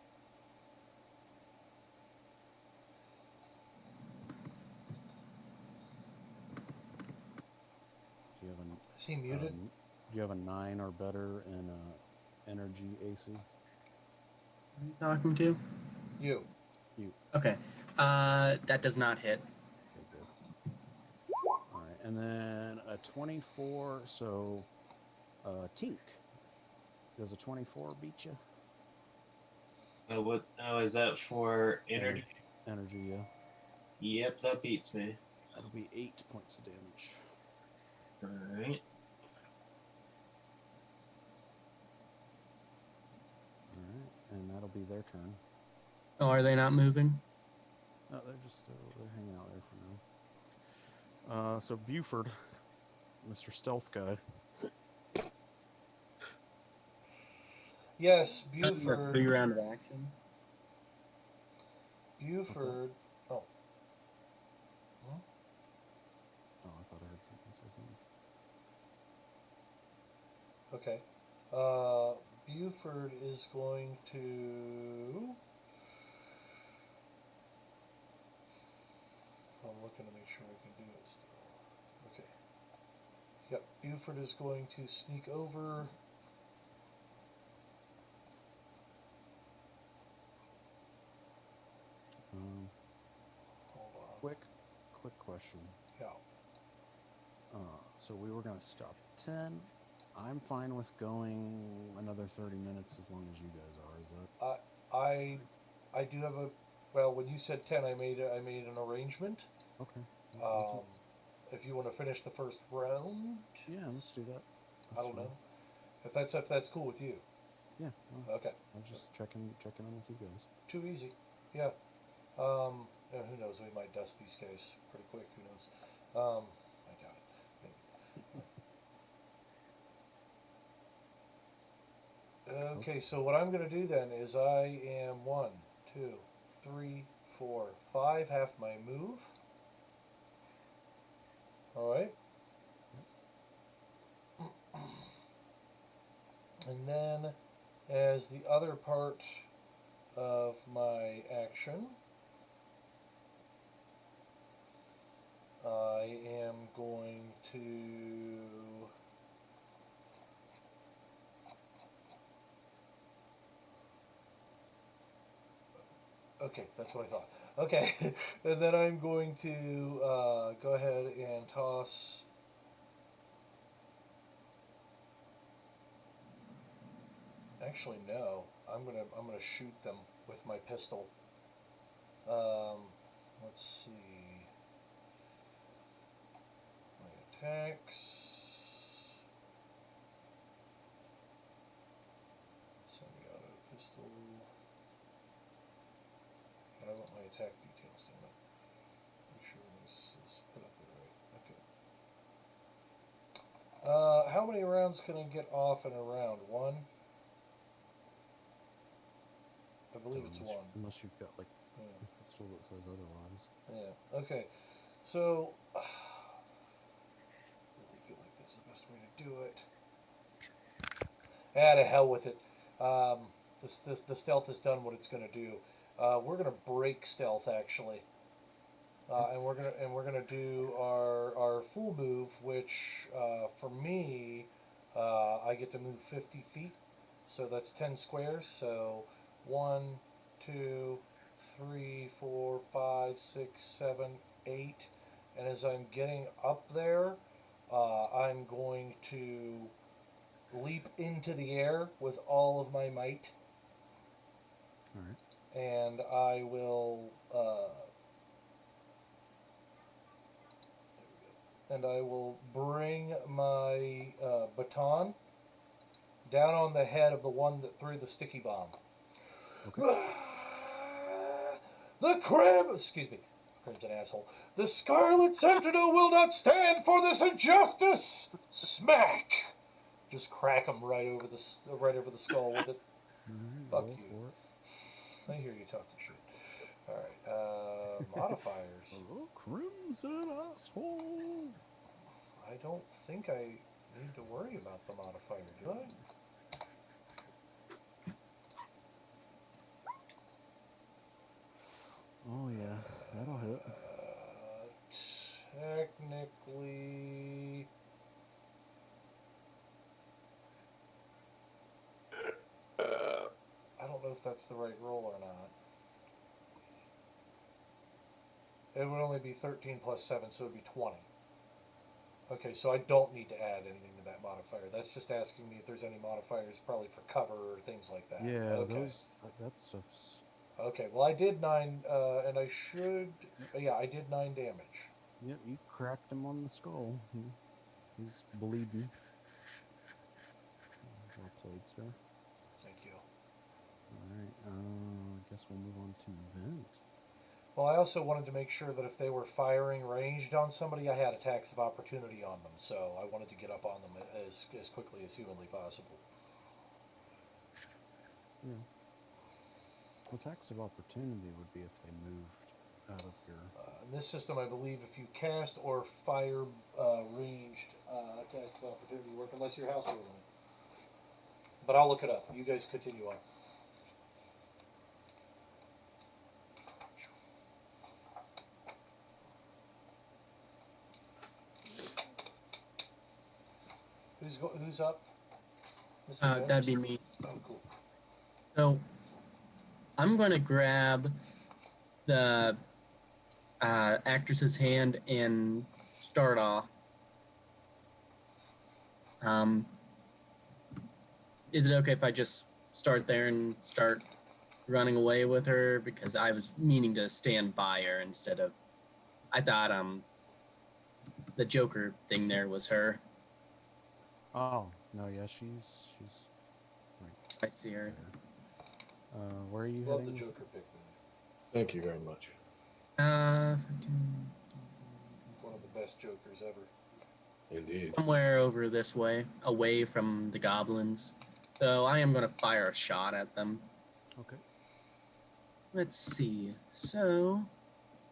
Do you have Is he muted? do you have a 9 or better in energy AC? Who are you talking to? You. You. Okay. That does not hit. Okay, good. All right, and then a 24. So, Tink, does a 24 beat you? Oh, what? Oh, is that for energy? Energy, yeah. Yep, that beats me. That'll be 8 points of damage. All right. All right, and that'll be their turn. Oh, are they not moving? No, they're hanging out there for now. So Buford, Mr. Stealth guy. Yes, Your Buford. 3 round of action. Buford. Oh. Hmm? Oh, I thought I heard something say something. Okay. Buford is going to. I'm looking to make sure I can do it still. Okay. Yep, Buford is going to sneak over. Hold on. Quick question. Yeah. So we were gonna stop at 10. I'm fine with going another 30 minutes as long as you guys are. Is that I do have a. Well, when you said 10, I made an arrangement. okay? If you want to finish the first round, Yeah, let's do that. I don't know. If that's cool with you. Yeah. Well, Okay. I'm just checking in with you guys. Too easy. Yeah. And who knows? We might dust these guys pretty quick. Who knows? I doubt it. Okay, so what I'm going to do then is I am 1, 2, 3, 4, 5, half my move. All right. And then, as the other part of my action, I am going to. Okay, that's what I thought. Okay, and then I'm going to go ahead and toss. Actually, no. I'm gonna shoot them with my pistol. Let's see. My attacks. Semi-auto pistol. I want my attack details, damn it. Make sure this is put up there right. Okay. How many rounds can I get off in a round? 1? I believe it's 1. Unless you've got like Yeah. a pistol that says otherwise. Yeah. Okay. So, I really feel like that's the best way to do it. Ah, to hell with it. The stealth has done what it's going to do. We're going to break stealth actually, and we're gonna do our full move, which for me, I get to move 50 feet, so that's 10 squares. So 1, 2, 3, 4, 5, 6, 7, 8, and as I'm getting up there, I'm going to leap into the air with all of my might. All right. And I will bring my baton down on the head of the one that threw the sticky bomb. Okay. The excuse me, crimson asshole. The Scarlet Sentinel will not stand for this injustice. Smack! Just crack him right over the skull with it. Fuck Roll you. for it. I hear you talking shit. Alright, modifiers. Hello, crimson asshole. I don't think I need to worry about the modifier, do I? Oh yeah, that'll hit. Technically, I don't know if that's the right roll or not. It would only be 13 plus 7, so it would be 20. Okay, so I don't need to add anything to that modifier. That's just asking me if there's any modifiers, probably for cover or things like that. Yeah, Okay. that stuff's. Okay, well, I did 9, and I should. Yeah, I did 9 damage. Yep, you cracked him on the skull. He's bleeding. Well played, sir. Thank you. All right. I guess we'll move on to Vent. Well, I also wanted to make sure that if they were firing ranged on somebody, I had attacks of opportunity on them. So I wanted to get up on them as quickly as humanly possible. Yeah. Well, attacks of opportunity would be if they moved out of your. In this system, I believe if you cast or fire ranged attacks of opportunity work, unless your house rules in it. But I'll look it up. You guys continue on. Who's up? Mr. Vance? That'd be me. Oh, cool. So I'm gonna grab the actress's hand and start off. Is it okay if I just start there and start running away with her? Because I was meaning to stand by her instead of. I thought the Joker thing there was her. Oh no, yeah, she's. Right I see her. there. Where are you Love the heading? Joker pick. Thank you very much. One of the best Jokers ever. Indeed. Somewhere over this way, away from the goblins. So I am gonna fire a shot at them. Okay. Let's see. So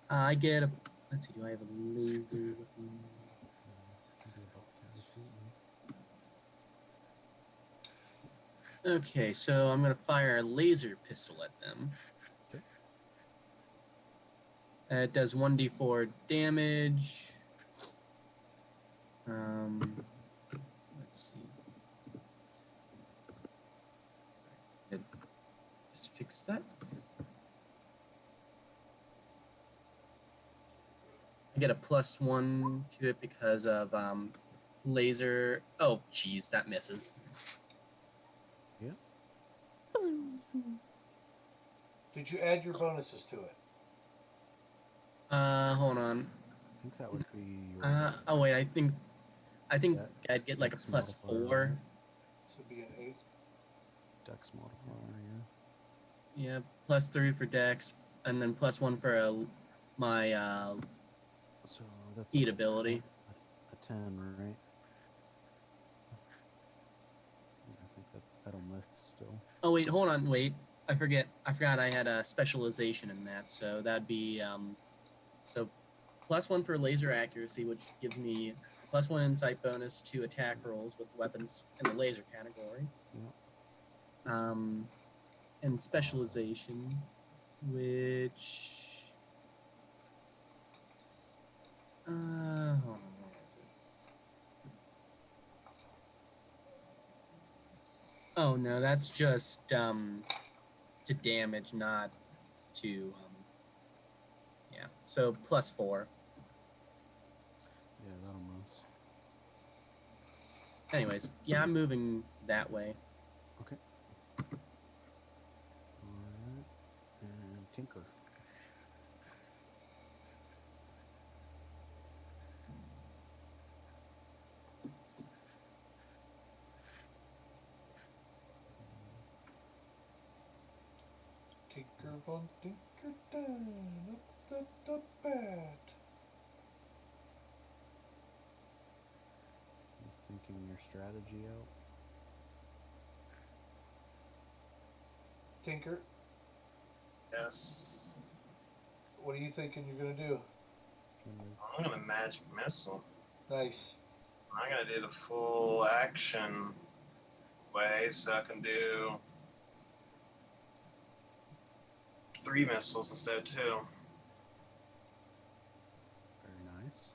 I get a. Let's see. Do I have a laser weapon? Maybe about 30 feet, Okay, so I'm gonna fire a laser pistol at them. Okay. It does 1d4 damage. Let's see. Just fix that. I get a +1 to it because of laser. Oh, geez, that misses. Did you add your bonuses to it? Hold on. I think that would be. Your Oh wait, I think Yeah, I'd get like a Dex modifier, +4. right? This would be an 8. Dex modifier, Yeah, +3 for Dex, and then +1 for my yeah. So that's Heat ability. A 10, right? I think that'll miss still. Oh wait, hold on, wait. I forgot I had a specialization in that, so that'd be so +1 for laser accuracy, which gives me +1 insight bonus to attack rolls with weapons in the laser category. Yeah. And specialization, which hold on, where is it? Oh no, that's just to damage, not to yeah. So +4. Yeah, that'll miss. Anyways, yeah, I'm moving that way. Okay. Alright. And Tinker. Tinker von Tinkerton, up at the bat. You thinking your strategy out? Tinker, Yes. what are you thinking you're gonna do? Can you- I'm gonna magic missile. Nice. I'm gonna do the full action way, so I can do 3 missiles instead of 2. Very nice.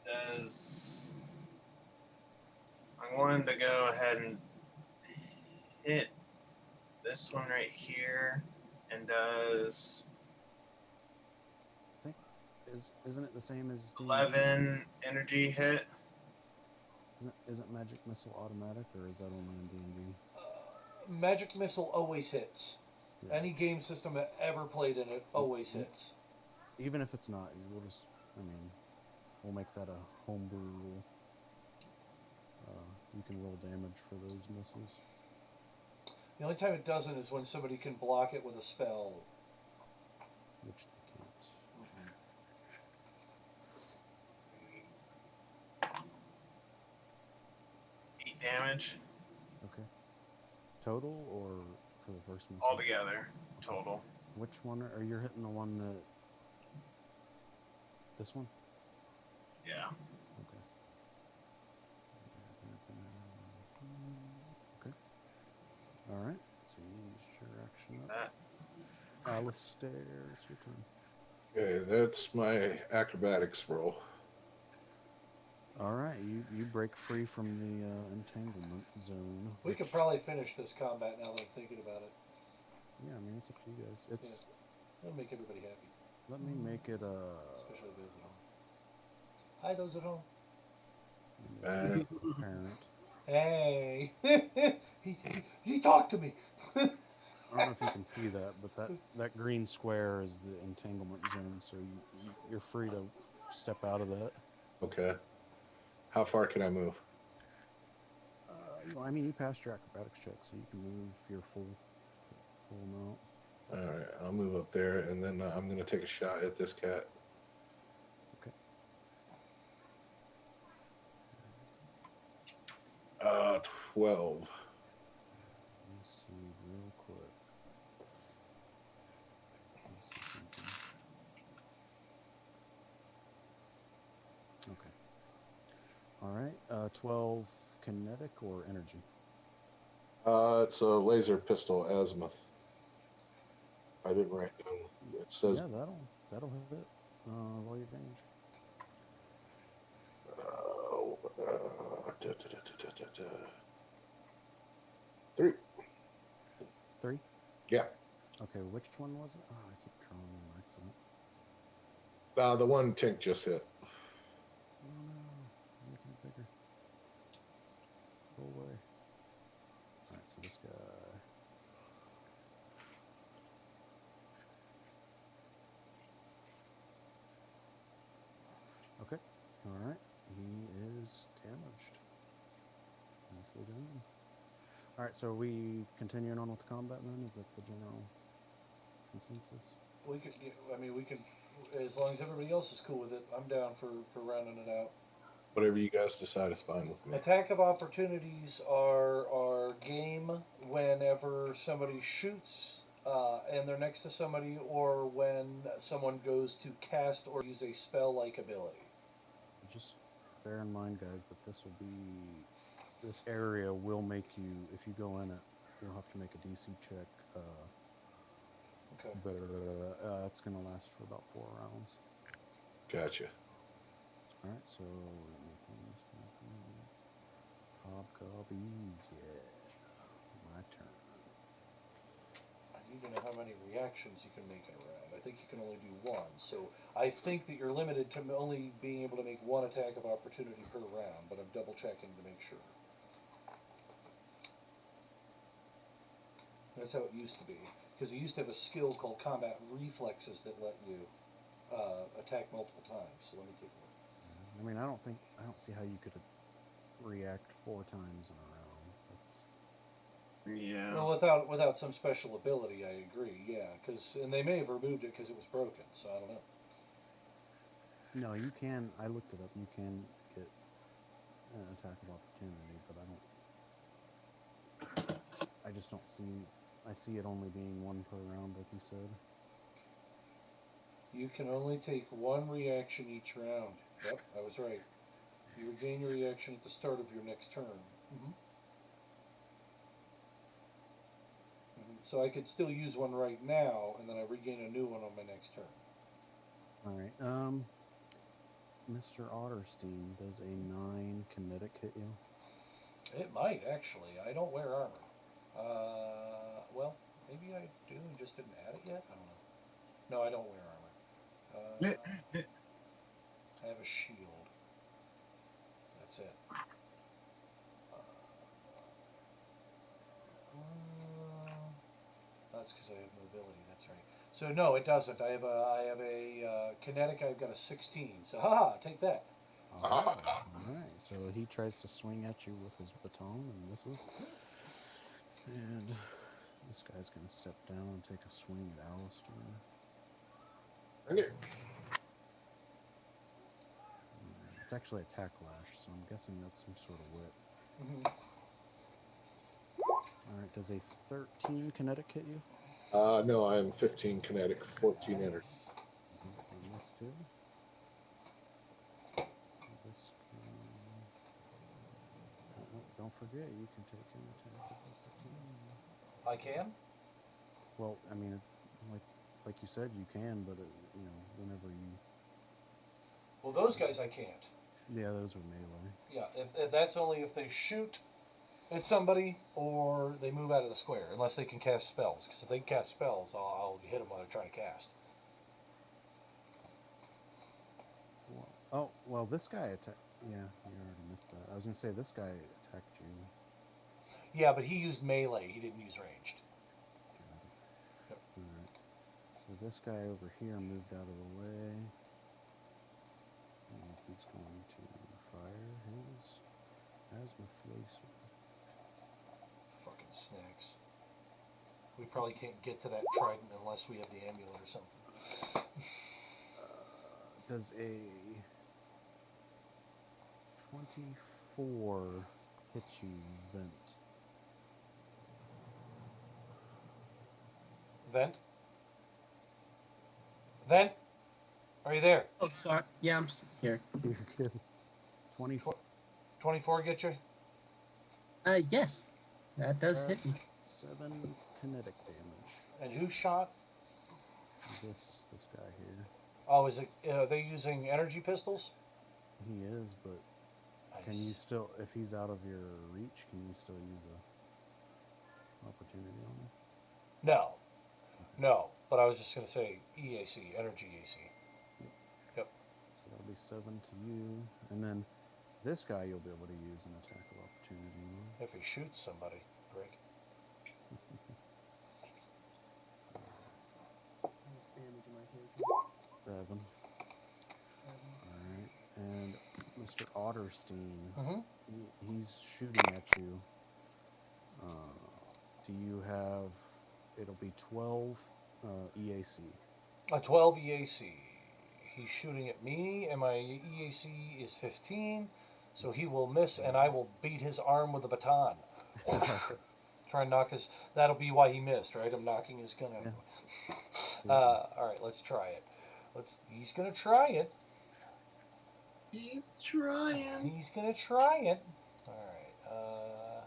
Does I'm going to go ahead and hit this one right here, and does I think isn't it the same as D&D? 11 energy hit. Isn't magic missile automatic, or is that only in D&D? Magic missile always hits. Yeah. Any game system that ever played in it always hits. Even if it's not, we'll just. I mean, we'll make that a homebrew rule. You can roll damage for those missiles. The only time it doesn't is when somebody can block it with a spell. Which they can't. 8 damage Okay. Total or for the first missile? altogether, total. Which one are you hitting? The one that. This one? Yeah. Okay. Okay. Alright. So you used your action up. That. Alistair, it's your turn. Okay, that's my acrobatics roll. Alright, you break free from the entanglement zone. We could probably finish this combat now that I'm thinking about it. Yeah, I mean, it's up to you guys. It's. Yeah. That'll make everybody happy, Let me make it especially those at home. Hi, those at home. parent. Hey, he talked to me. I don't know if you can see that, but that green square is the entanglement zone, so you're free to step out of that. Okay. How far can I move? I mean, you passed your acrobatics check, so you can move your full amount. All right, I'll move up there, and then I'm going to take a shot at this cat. Okay. 12. Let me see real quick. Let's see something. Okay. All right. 12 kinetic or energy? It's a laser pistol, azimuth. I didn't write down. It says Yeah, that'll hit it. Roll your damage. Da, da, da, da, da, da. 3. 3? Yeah. Okay, which one was it? Oh, I keep drawing an accident. The one Tink just hit. Oh no, I'm making it bigger. Go away. Alright, so this guy. Okay, alright. He is damaged. Nicely done. Alright, so are we continuing on with the combat then? Is that the general consensus? We could. I mean, we can. As long as everybody else is cool with it, I'm down for rounding it out. Whatever you guys decide is fine with me. Attack of opportunities are game whenever somebody shoots and they're next to somebody, or when someone goes to cast or use a spell-like ability. Just bear in mind, guys, that this area will make you, if you go in it, you'll have to make a DC check. Okay. But it's going to last for about 4 rounds. Gotcha. All right, so hobgobbies, yeah, my turn. I need to know how many reactions you can make in a round. I think you can only do one. So I think that you're limited to only being able to make one attack of opportunity per round, but I'm double checking to make sure. That's how it used to be. Because it used to have a skill called combat reflexes that let you attack multiple times. So let me take a look. I mean, I don't see how you could react 4 times in a round. That's Yeah. Well, without some special ability, I agree. Yeah, and they may have removed it because it was broken. So I don't know. no, you can. I looked it up. You can get an attack of opportunity, but I just don't see. I see it only being one per round, like you said. You can only take one reaction each round. Yep, I was right. You regain your reaction at the start of your next turn. Hmm. So I could still use one right now, and then I regain a new one on my next turn. All right. Mr. Otterstein, does a 9 kinetic hit you? It might actually. I don't wear armor. Well, maybe I do and just didn't add it yet. I don't know. No, I don't wear armor. I have a shield. That's it. That's because I have mobility. That's right. So no, it doesn't. I have a kinetic. I've got a 16. So haha, take that. All right. So he tries to swing at you with his baton and misses. And this guy's going to step down and take a swing at Alistair. Bring it. It's actually attack lash, so I'm guessing that's some sort of whip. Mm-hmm. All right. Does a 13 kinetic hit you? No, I am 15 kinetic, 14 energy. He's going to miss too. This can... don't forget, you can take an attack of opportunity. I can. Well, I mean, like you said, you can, but you know, whenever you. Well, those guys I can't. Yeah, those are melee. Yeah, if that's only if they shoot at somebody or they move out of the square, unless they can cast spells. Because if they can cast spells, I'll hit them while they're trying to cast. Oh, well, this guy attacked. Yeah, you already missed that. I was gonna say this guy attacked you. Yeah, but he used melee. He didn't use ranged. Yep. All right. So this guy over here moved out of the way, and he's going to fire his azimuth laser. Fucking snacks. We probably can't get to that trident unless we have the amulet or something. Does a 24 hit you, Vent? Vent? Vent? Are you there? Oh, sorry. Yeah, I'm here. You're good. 24. 24 get you? Yes, that does hit me. 7 kinetic damage. And who shot? This guy here. Oh, is it? Are they using energy pistols? He is, but can you still, if he's out of your reach, can you still use a opportunity on him? No. No. But I was just going to say EAC, energy AC. Yep. So that'll be 7 to you. And then this guy you'll be able to use an attack of opportunity on. If he shoots somebody, break. Seven. Alright. And Mr. Otterstein, Mm-hmm. he's shooting at you. Do you have, it'll be 12 EAC. A 12 EAC. He's shooting at me, and my EAC is 15, so he will miss, and I will beat his arm with a baton. Try and knock his. That'll be why he missed, right? I'm knocking his gun out. Yeah. All right, let's try it. He's gonna try it. He's trying. He's gonna try it. All right.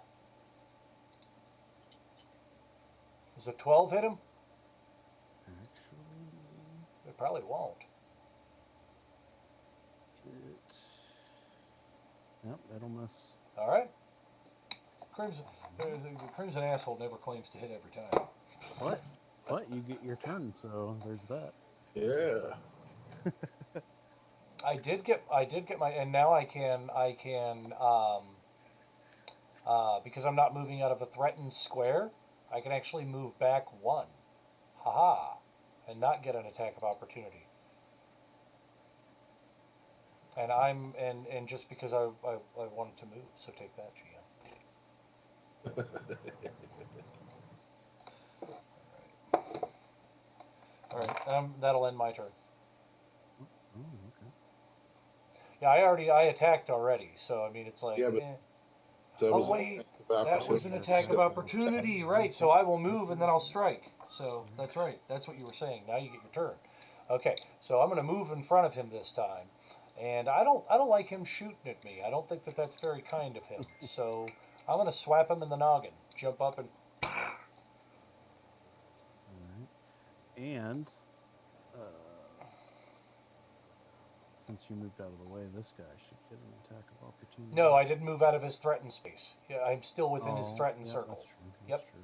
Does a 12 hit him? Actually, It probably won't. Yep, that'll miss. All right. The Crimson asshole never claims to hit every time. What? But you get your turn, so there's that. Yeah. I did get my, and now I can because I'm not moving out of a threatened square, I can actually move back 1. Haha. And not get an attack of opportunity. And and just because I wanted to move, so take that, GM. All right, that'll end my turn. Oh, okay. Yeah, I attacked already, so I mean it's like. Yeah, but eh. That Oh was wait, That was an attack of opportunity, right? So I will move and then I'll strike. So that's right. That's what you were saying. Now you get your turn. Okay, so I'm going to move in front of him this time, and I don't like him shooting at me. I don't think that that's very kind of him. So I'm going to swap him in the noggin, jump up and Alright. And since you moved out of the way, this guy should get an attack of opportunity. no, I didn't move out of his threatened space. Yeah, I'm still within his threatened yeah, circle. That's true. Yep. That's true.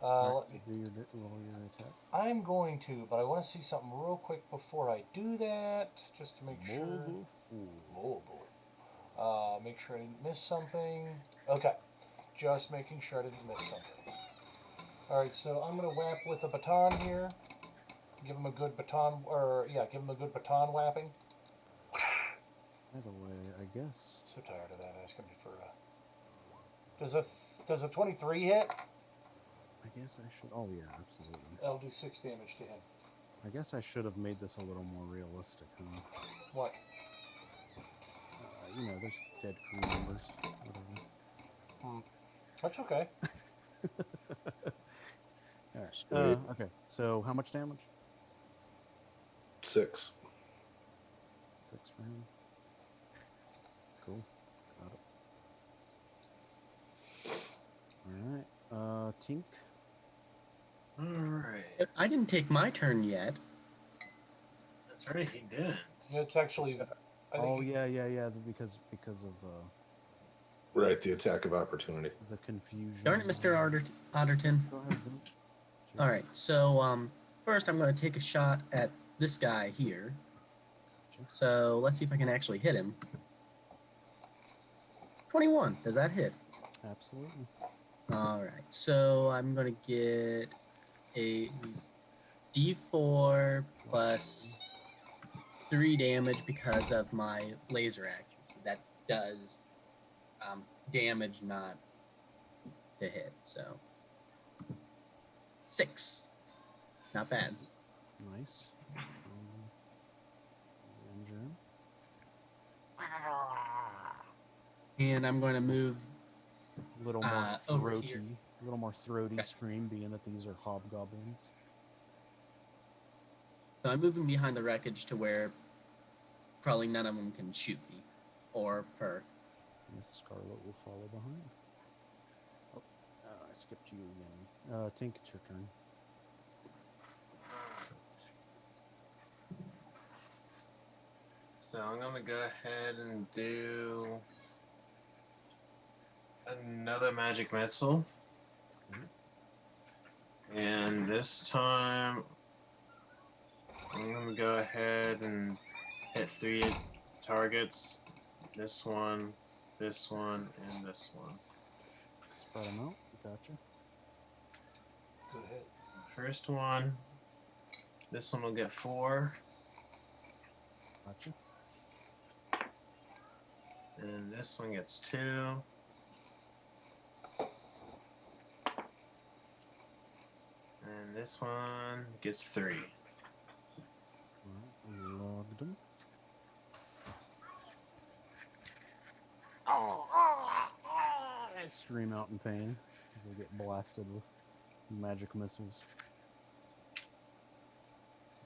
Uh, Alright, let so me, do your roll your attack. I'm going to, but I want to see something real quick before I do that, just to make sure. Mobile fool. Oh boy. Make sure I didn't miss something. Okay, just making sure I didn't miss something. All right, so I'm gonna whap with a baton here. Give him a good baton, give him a good baton whapping. By the way, I guess So tired of that asking me for a. Does a 23 hit? I should. Oh yeah, absolutely. I'll do 6 damage to him. I guess I should have made this a little more realistic, huh? What? There's dead crew members. Whatever. That's okay. Alright. Sweet. Okay. So how much damage? 6. 6 for him. Cool. Got it. Alright. Tink. Alright. I didn't take my turn yet. That's right, he did. It's actually. I think Oh yeah. Because of Right, the attack of opportunity. the confusion. Darn it, Mr. Otterton. Go ahead. Bill. Sure. All right, so first I'm going to take a shot at this guy here. Sure. So let's see if I can actually hit him. 21. Does that hit? Absolutely. All right, so I'm going to get a D4 plus 3 damage because of my laser action. So that does damage, not to hit. So 6. Not bad. Nice. Injure him. And I'm going to move. A little more over throaty. here. A little more throaty Okay. scream, being that these are hobgoblins. So I'm moving behind the wreckage to where probably none of them can shoot me or her. And Scarlet will follow behind. Oh, I skipped you again. Tink, it's your turn. So I'm gonna go ahead and do another magic missile. And this time I'm gonna go ahead and hit 3 targets. This one, and this one. Spread them out. Gotcha. good hit. First one, this one will get 4. Gotcha. And this one gets 2. And this one gets 3. Alright, logged them. I scream out in pain as they get blasted with magic missiles.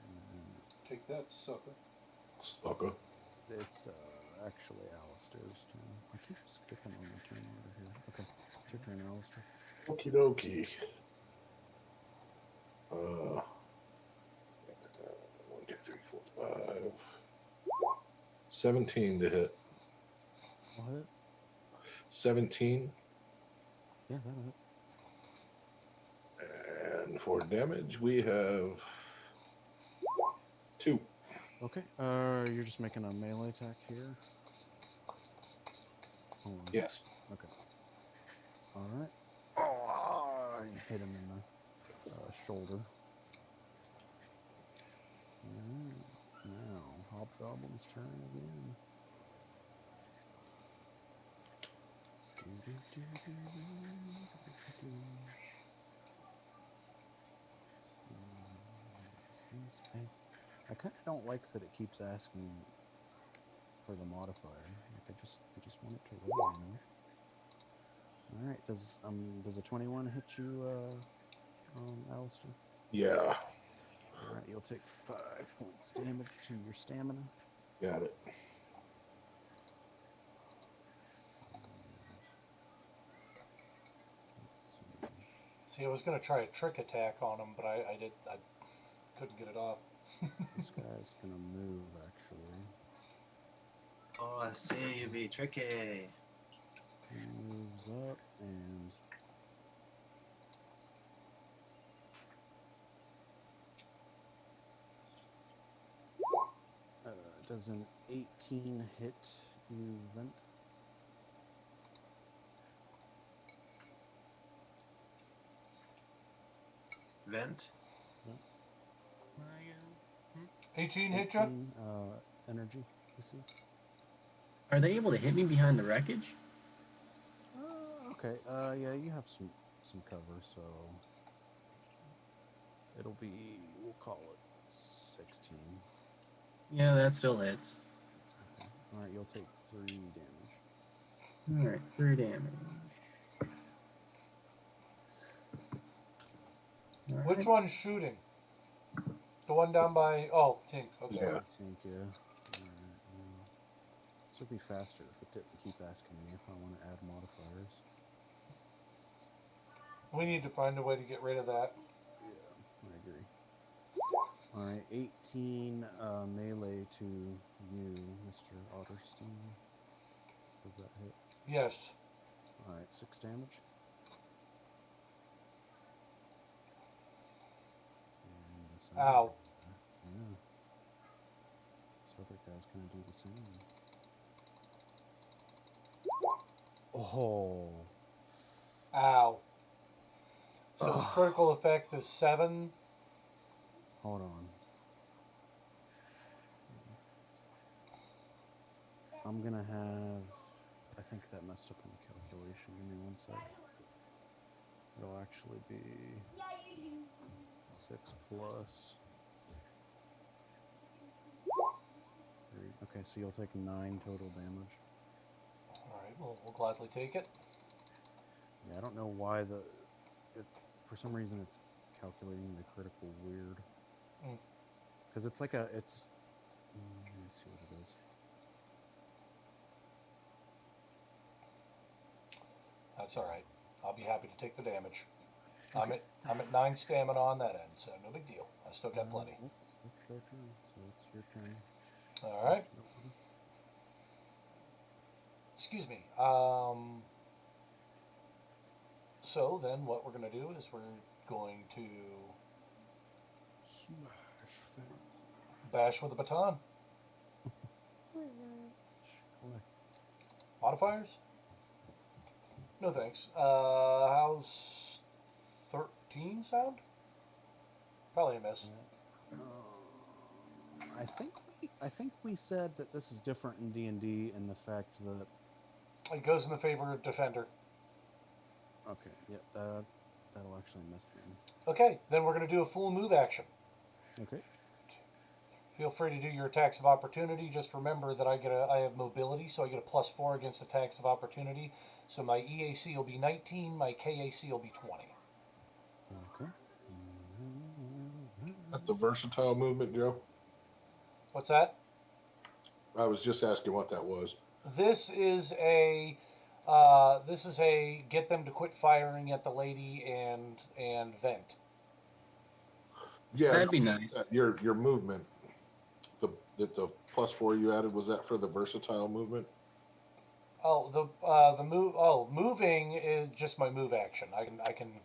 And Take that, sucker. Sucker. it's actually Alistair's turn. I keep skipping on the turn order here. Okay, it's your turn, Alistair. Okie dokie. 1, 2, 3, 4, 5. 17 to hit. What? 17. Yeah, that'll hit. And for damage, we have 2. Okay, you're just making a melee attack here? Hold on. Yes. Okay. Alright. Oh, you hit him in the shoulder. Alright. Now, Hobgoblin's turn again. I kind of don't like that it keeps asking for the modifier. Like I just want it to roll, you know. All right. Does a 21 hit you, Alistair? Yeah, All right. You'll take 5 points damage to your stamina. got it. Let's see. See, I was gonna try a trick attack on him, but I couldn't get it off. This guy's gonna move actually. Oh, I see you be tricky. He moves up and does an 18 hit you, Vent? Vent. 18 hit you? 18 energy, you see? Are they able to hit me behind the wreckage? Okay. Yeah, you have some cover, so it'll be, we'll call it 16. Yeah, that still hits. Okay. All right, you'll take 3 damage. All right, 3 damage. All Which right. one's shooting? The one down by. Oh, Tink. Okay. Yeah. Tank, yeah. All right, this would be faster if it didn't keep asking me if I want to add modifiers. We need to find a way to get rid of that. Yeah, I agree. All right, 18 melee to you, Mr. Otterstein. Does that hit? Yes. All right, 6 damage. And this other Ow. guy- Yeah. This other guy's gonna do the same. Oh. Ow. So his Ugh. critical effect is 7. Hold on. I'm gonna have. I think that messed up in the calculation. Give me 1 sec. It'll actually be 6 plus 3. Okay, so you'll take 9 total damage. All right. We'll gladly take it. Yeah, I don't know why for some reason it's calculating the critical weird. Mm. Because it's like let me see what it is. That's all right. I'll be happy to take the damage. I'm at 9 stamina on that end, so no big deal. I still got plenty. That's their turn, so it's your turn. All right. Excuse me. So then, what we're gonna do is we're going to Smash face. bash with a baton. Modifiers? No thanks. How's 13 sound? Probably a miss. I think we said that this is different in D&D in the fact that It goes in the favor of defender. okay, yeah, that'll actually miss then. Okay, then we're gonna do a full move action. Okay. Feel free to do your attacks of opportunity. Just remember that I have mobility, so I get a +4 against attacks of opportunity. So my EAC will be 19, my KAC will be 20. Okay. That's the versatile movement, Joe. What's that? I was just asking what that was. This is a get them to quit firing at the lady and vent. Yeah, That'd be nice. Your movement, the +4 you added, was that for the versatile movement? Oh, the move. Oh, moving is just my move action. I can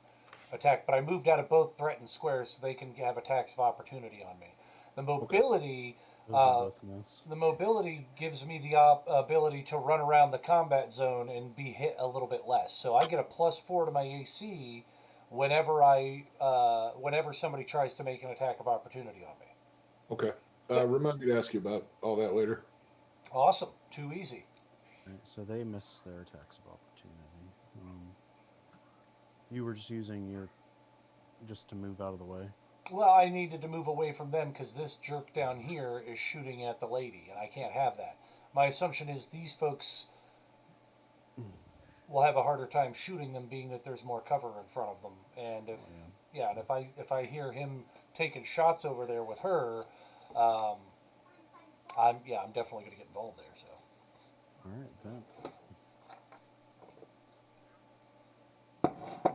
attack, but I moved out of both threatened squares so they can have attacks of opportunity on me. The mobility. Those are both miss. The mobility gives me the ability to run around the combat zone and be hit a little bit less. So I get a +4 to my AC whenever whenever somebody tries to make an attack of opportunity on me. Okay. Remind me to ask you about all that later. Awesome. Too easy. Right, so they miss their attacks of opportunity. You were just using just to move out of the way. Well, I needed to move away from them because this jerk down here is shooting at the lady, and I can't have that. My assumption is these folks we'll have a harder time shooting them, being that there's more cover in front of them. And if Yeah. and if I hear him taking shots over there with her, um, I'm definitely going to get involved there. So All right, vent.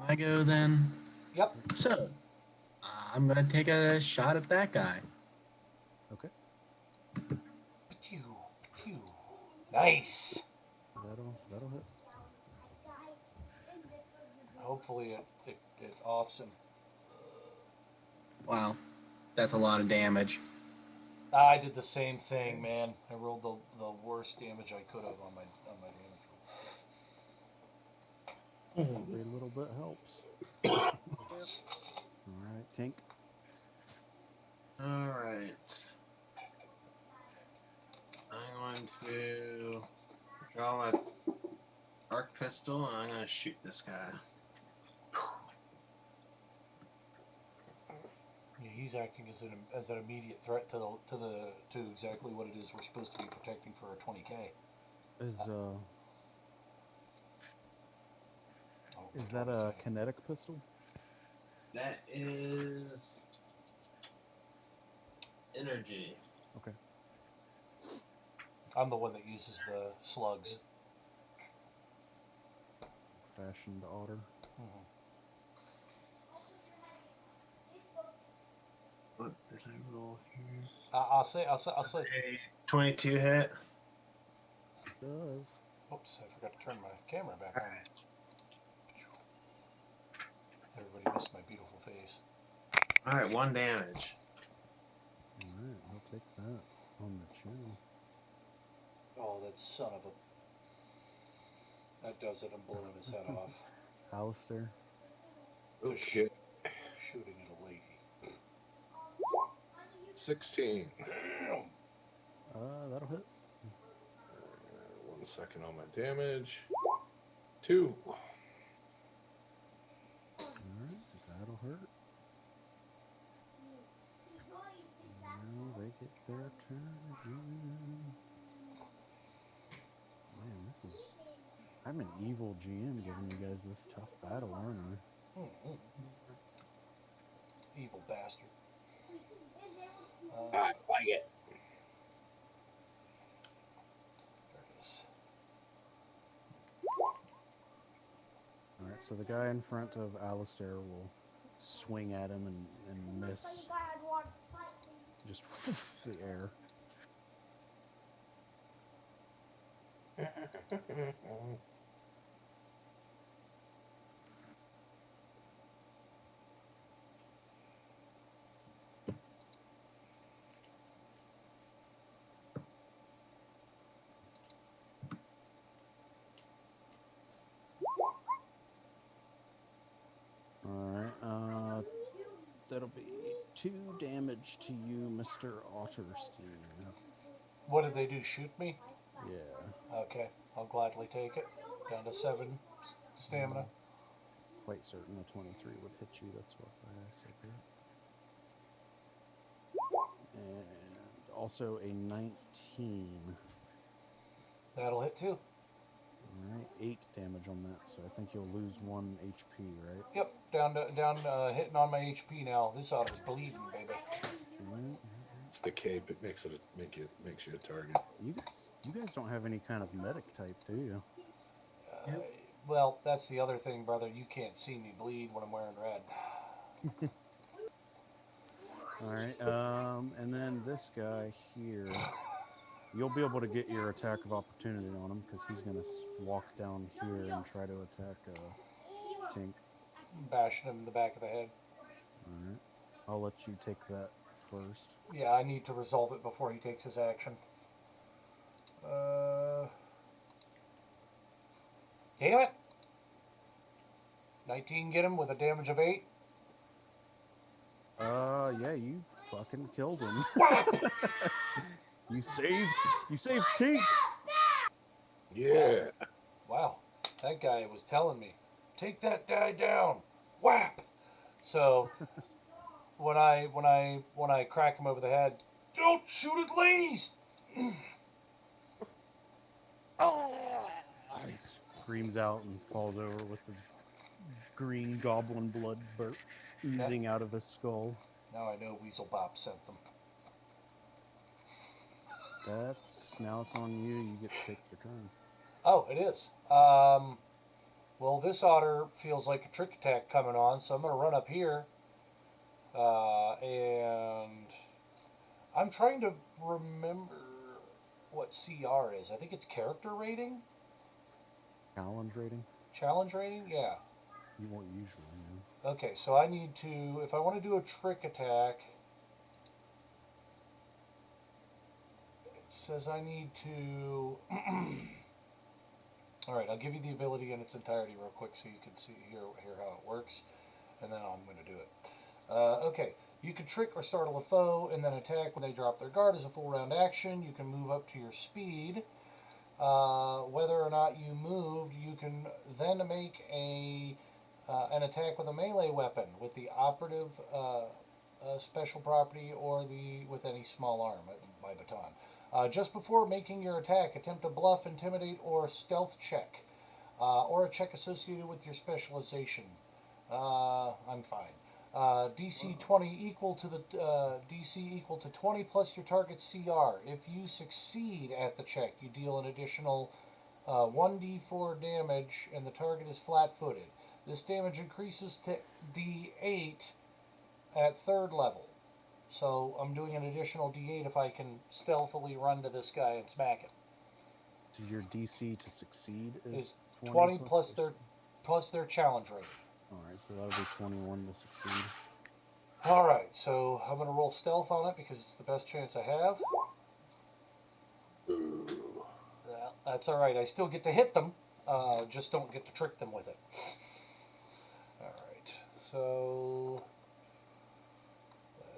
I go then. yep. So, I'm gonna take a shot at that guy. Okay. Pew, pew. Nice. That'll hit. Hopefully it offs him. Wow, that's a lot of damage. I did the same thing, man. I rolled the worst damage I could have on my damage roll. Every little bit helps. All right, Tink. All right. I'm going to draw my arc pistol and I'm going to shoot this guy. Yeah, he's acting as an immediate threat to exactly what it is we're supposed to be protecting for a 20K. Is that a kinetic pistol? That is energy. Okay. I'm the one that uses the slugs. Fashioned otter. Mhm. What did I roll here? I'll say. 22 hit. Does. Oops, I forgot to turn my camera back on. Everybody missed my beautiful face. All right, 1 damage. All right, I'll take that on the chin. Oh, that son of a. That does it. I'm blowing his head off. Alistair. Okay. Shooting at a lady. 16. Damn. That'll hit. 1 second on my damage. 2. All right, that'll hurt. Now they get their turn again. Man, this is. I'm an evil GM giving you guys this tough battle, aren't I? Mm-hmm. Evil bastard. I like it. There it is. All right, so the guy in front of Alistair will swing at him and miss. Just the air. Alright, that'll be 2 damage to you, Mr. Otterstein. What did they do? Shoot me? Yeah, Okay, I'll gladly take it. Down to 7 stamina. quite certain a 23 would hit you, that's why I said that. And also a 19. That'll hit too. Alright, 8 damage on that, so I think you'll lose 1 HP, right? Yep, down hitting on my HP now. This otter's bleeding, baby. Alright. It's the cape. It makes you a target. You guys don't have any kind of medic type, do you? Well, that's the other thing, brother. You can't see me bleed when I'm wearing red. Alright, and then this guy here, you'll be able to get your attack of opportunity on him, because he's going to walk down here and try to attack Tink. Bashing him in the back of the head. Alright, I'll let you take that first. Yeah, I need to resolve it before he takes his action. Damn it! 19 get him with a damage of 8. Yeah, you fucking killed him. You saved Tink! Yeah. Wow, that guy was telling me, take that guy down. Whap! So when I crack him over the head, don't shoot at ladies. Oh, nice. screams out and falls over with the green goblin blood oozing out of his skull. Now I know Weasel Bop sent them. Now it's on you. You get to take your turn. Oh, it is. Well, this otter feels like a trick attack coming on, so I'm going to run up here. And I'm trying to remember what CR is. I think it's character rating? Challenge rating? Challenge rating? Yeah. You won't usually, no. Okay, so I need to, if I want to do a trick attack, it says I need to. All right, I'll give you the ability in its entirety real quick so you can hear how it works, and then I'm going to do it. Okay, you can trick or startle a foe and then attack when they drop their guard as a full round action. You can move up to your speed. Whether or not you moved, you can then make an attack with a melee weapon with the operative special property or with any small arm, my baton. Just before making your attack, attempt a bluff, intimidate, or stealth check, or a check associated with your specialization. I'm fine. DC 20 equal to DC equal to 20 plus your target's CR. If you succeed at the check, you deal an additional 1d4 damage, and the target is flat-footed. This damage increases to D8 at 3rd level. So I'm doing an additional D8 if I can stealthily run to this guy and smack him. So your DC to succeed is 20 plus their challenge rating. Alright, so that'll be 21 to succeed. Alright, so I'm going to roll stealth on it because it's the best chance I have. Well, that's alright, I still get to hit them, just don't get to trick them with it. Alright, so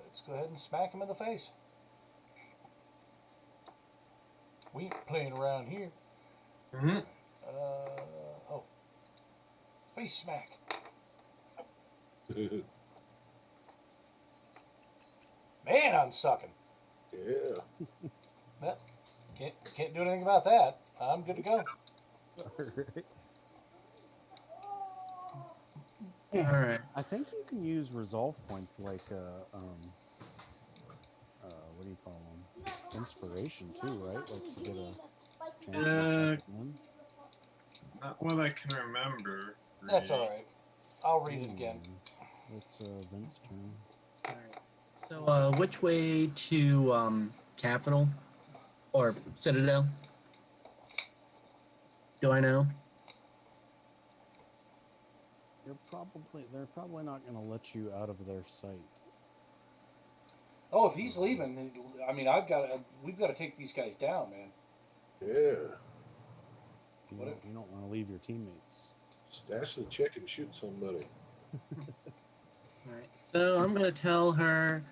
let's go ahead and smack him in the face. We ain't playing around here. Mm-hmm. Oh. Face smack. Man, I'm sucking. Yeah. Well, can't do anything about that. I'm good to go. Alright. All right. I think you can use resolve points like, what do you call them? Inspiration too, right? Like to get a chance to attack them. Not what I can remember. That's all right. I'll read it again. It's Vince's turn. All right. So, which way to Capital or Citadel? Do I know? They're probably not going to let you out of their sight. Oh, if he's leaving, I mean, we've got to take these guys down, man. Yeah. You don't want to leave your teammates. Stash the chick and shoot somebody. All right. So I'm gonna tell her.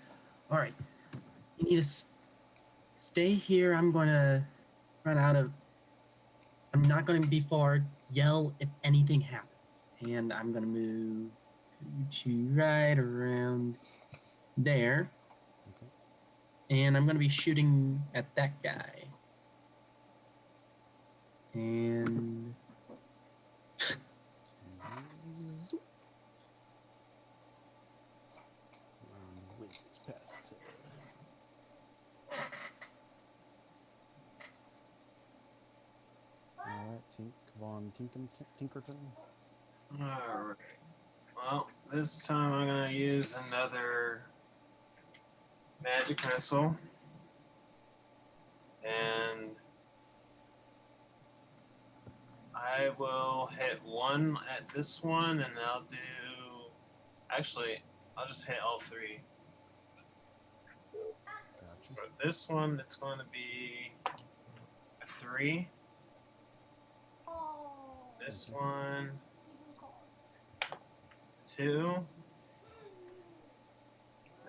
All right. You need to stay here. I'm gonna run out of. I'm not gonna be far. Yell if anything happens, and I'm gonna move to right around there. And I'm going to be shooting at that guy. And... Whizzes past his head. Alright, Von Tinkerton. Alright. Well, this time I'm going to use another magic missile, and I will hit one at this one, and I'll just hit all 3. Gotcha. For this one, it's going to be a 3. This one, 2.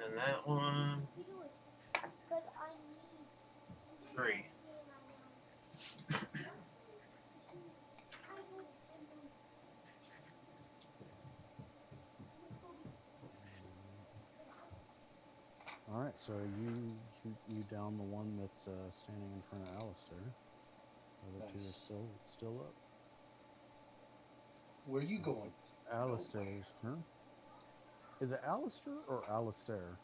And that one, 3. Alright, so you down the one that's standing in front of Alistair. The other two are still up. Where are you going? It's Alistair's turn. Is it Alistair or Alistair?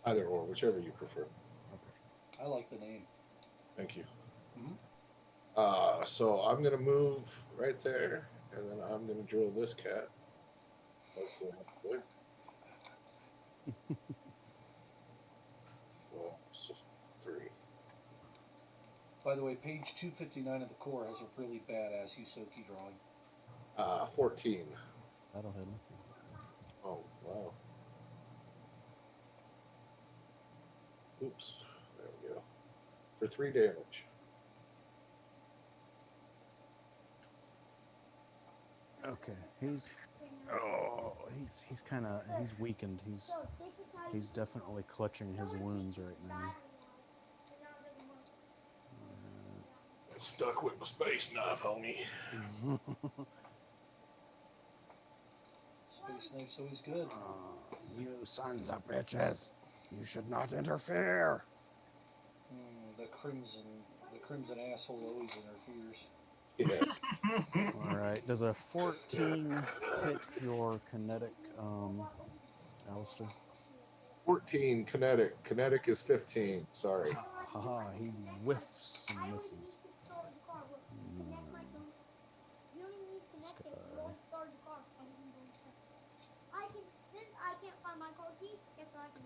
Either or, whichever you prefer. Okay. I like the name. Thank you. Mhm. So I'm gonna move right there, and then I'm gonna drill this cat. Hopefully, hopefully. Well, 3. By the way, page 259 of the core has a really badass Yusoki drawing. 14. That'll hit him. Oh, wow. Oops. There we go. For 3 damage. Okay. He's kind of weakened. He's definitely clutching his wounds right now. Stuck with my space knife, homie. Space knife's always good. You sons of bitches! You should not interfere. The crimson asshole always interferes. Yeah. All right. Does a 14 hit your kinetic, Alistair? 14 kinetic. Kinetic is 15. Sorry. Haha, he whiffs and misses. This guy.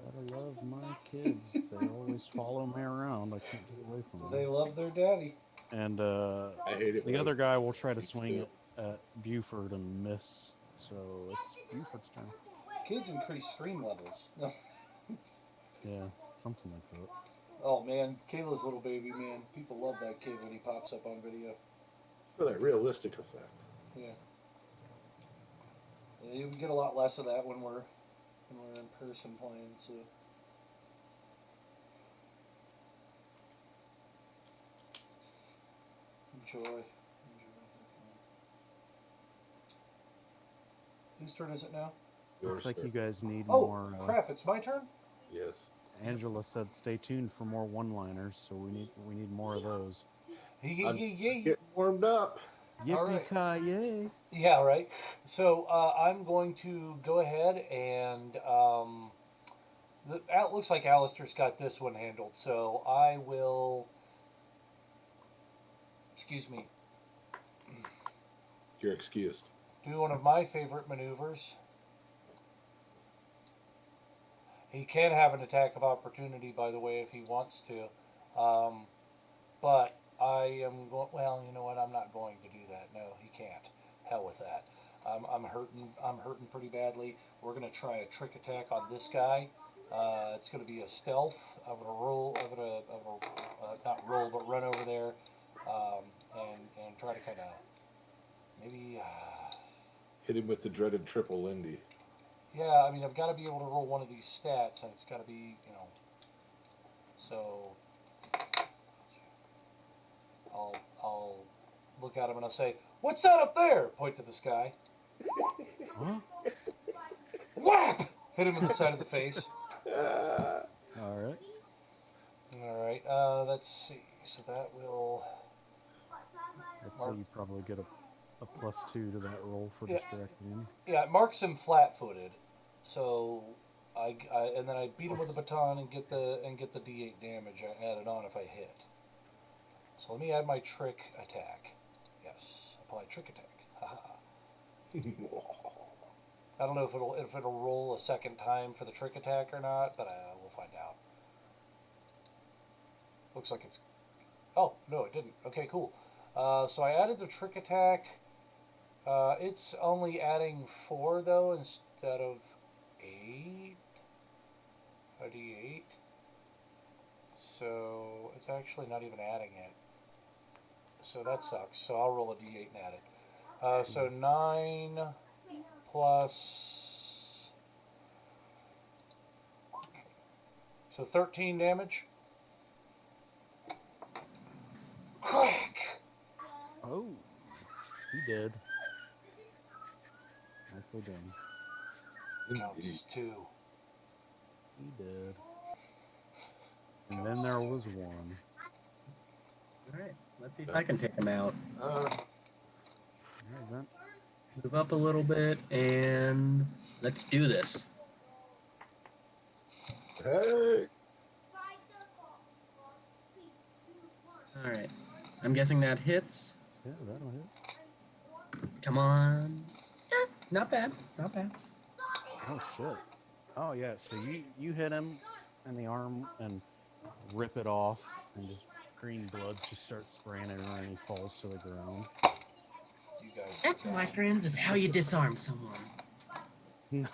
Gotta love my kids. They always follow me around. I can't get away from them. They love their daddy. And I hate it. the when other I- guy will try to swing it at Buford and miss. So it's Buford's turn. Kids increase stream levels. No. Yeah, something like that. Oh man, Kayla's little baby, man. People love that kid when he pops up on video. For that realistic effect. Yeah. You get a lot less of that when we're in person playing. So. Enjoy. Whose turn is it now? Looks like Yours, you sir. guys need Oh more. crap! It's my turn. Yes. Angela said, "Stay tuned for more one-liners." So we need more of those. I'm just getting warmed up. Yippee ki yay! Yeah, right. So I'm going to go ahead and it looks like Alistair's got this one handled. So I will. Excuse me. You're excused. Do one of my favorite maneuvers. He can have an attack of opportunity, by the way, if he wants to. But I am going. Well, you know what? I'm not going to do that. No, he can't. Hell with that. I'm hurting. I'm hurting pretty badly. We're gonna try a trick attack on this guy. It's gonna be a stealth. I'm gonna roll. I'm gonna not roll, but run over there, and try to kind of maybe. Hit him with the dreaded triple Lindy. Yeah, I mean, I've got to be able to roll one of these stats, and it's got to be, so I'll look at him and I'll say, "What's that up there?" Point to the sky. Huh? Whap! Hit him in the side of the face. All right. All right. Let's see. So that will. That's how you probably get a +2 to that roll for Yeah. distracting him. Yeah, it marks him flat-footed. So and then I beat him with a baton and get the D8 damage added on if I hit. So let me add my trick attack. Yes, apply trick attack. Haha. I don't know if it'll roll a second time for the trick attack or not, but we'll find out. Looks like it's. Oh no, it didn't. Okay, cool. So I added the trick attack. It's only adding 4 though instead of 8. A D8. So it's actually not even adding it. So that sucks. So I'll roll a D8 and add it. So 9 plus. So 13 damage. Crack! Oh, he did. Nicely done. Counts 2. He did. And then there was 1. All right, let's see if I can take him out. Alright, then. move up a little bit, and let's do this. Hey, All right. I'm guessing that hits. Yeah, that'll hit. Come on. Eh, not bad. Not bad. Oh shit. Oh yeah. So you hit him in the arm and rip it off, and just green blood just starts spraying everywhere, and he falls to the ground. You guys. That, my friends, is how you disarm someone.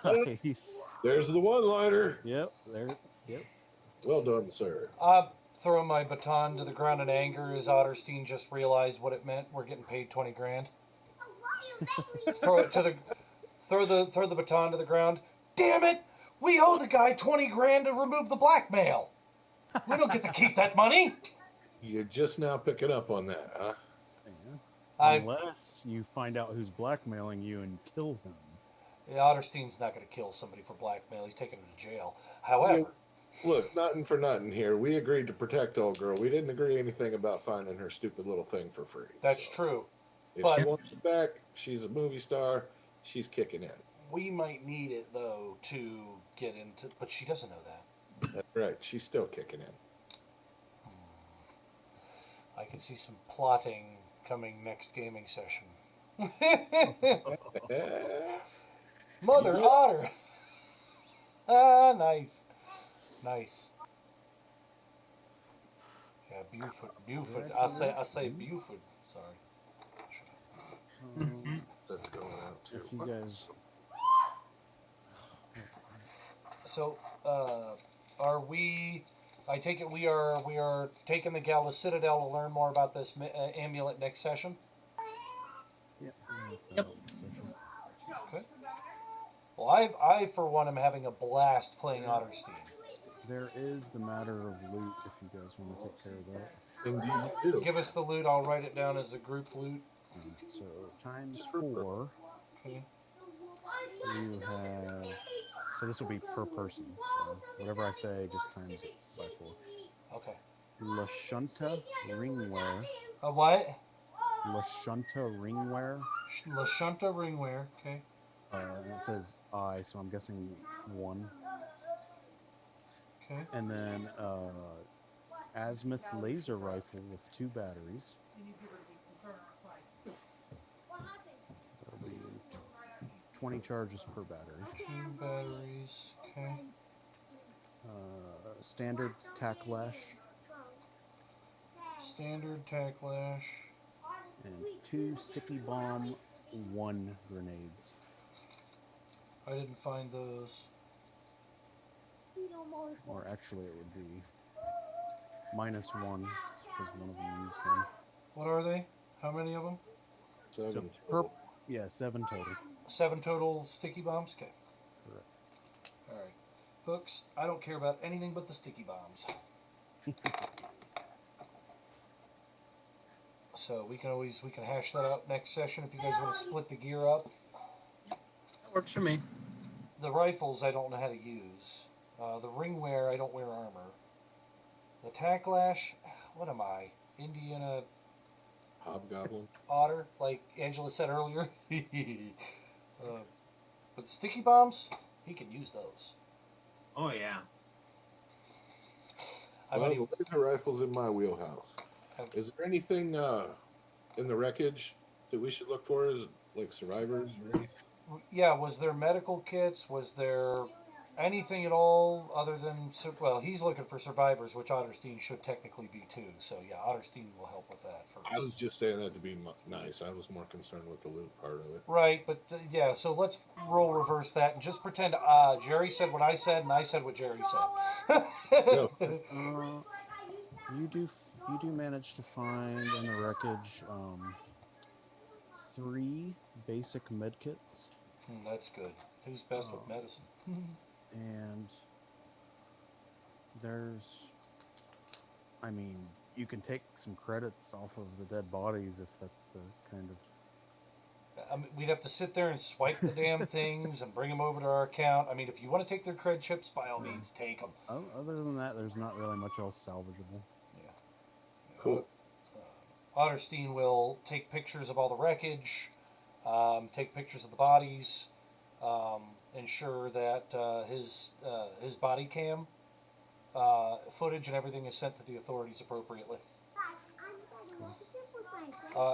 Nice. there's the one-liner. Yep. There. Yep. Well done, sir. Throw my baton to the ground in anger as Otterstein just realized what it meant. We're getting paid 20 grand. Throw it to the throw the baton to the ground. Damn it! We owe the guy 20 grand to remove the blackmail. We don't get to keep that money. You're just now picking up on that, huh? Yeah. Unless you find out who's blackmailing you and kill him. Otterstein's not going to kill somebody for blackmail. He's taking him to jail. However, Look, nothing for nothing here. We agreed to protect old girl. We didn't agree anything about finding her stupid little thing for free. that's So, true. If But- she wants it back, she's a movie star. She's kicking in. We might need it though to get into. But she doesn't know that. That's right. She's still kicking in. I can see some plotting coming next gaming session. Mother Yeah. Otter. Ah, nice. Yeah, Buford. I say Buford. Sorry. That's going out too. If you guys. So, are we? I take it we are taking the gal to Citadel to learn more about this amulet next session. Yep. Yep. Okay. Well, I for one am having a blast playing Otterstein. There is the matter of loot if you guys want to take care of that. Indeed, you do. Give us the loot. I'll write it down as the group loot. So times 4, Okay. you have. So this will be per person. So whatever I say, just times it by 4. Okay. Lashunta ringwear. What? Lashunta ringwear. Lashunta ringwear. Okay. And it says I, so I'm guessing 1. Okay. And then azimuth laser rifle with 2 batteries. That'll be 20 charges per battery. 2 batteries. Okay. Standard tack lash Standard tack lash. and 2 sticky bomb, 1 grenades. I didn't find those. Or actually, it would be -1 because one of them used one. What are they? How many of them? Seven So total. yeah, 7 total. 7 total sticky bombs? Okay. Correct. Alright. Folks, I don't care about anything but the sticky bombs. So we can hash that out next session if you guys want to split the gear up. That works for me. The rifles I don't know how to use. The ringwear I don't wear armor. The tack lash, what am I? Indiana Hobgoblin. otter, like Angela said earlier. But the sticky bombs, he can use those. Oh yeah. I'm Well, only- the laser rifle's in my wheelhouse. Is there anything in the wreckage that we should look for as like survivors or anything? yeah, was there medical kits? Was there anything at all other than, well, he's looking for survivors, which Otterstein should technically be too. So yeah, Otterstein will help with that first. I was just saying that to be nice. I was more concerned with the loot part of it. Right, but yeah, so let's roll reverse that and just pretend Jerry said what I said and I said what Jerry said. You do manage to find in the wreckage 3 basic medkits, That's good. Who's best with medicine? and there's, I mean, you can take some credits off of the dead bodies if that's the kind of. I mean, we'd have to sit there and swipe the damn things and bring them over to our account. I mean, if you want to take their cred chips, by all means, take them. Other than that, there's not really much else salvageable. Cool. Otterstein will take pictures of all the wreckage, take pictures of the bodies, ensure that his body cam footage and everything is sent to the authorities appropriately.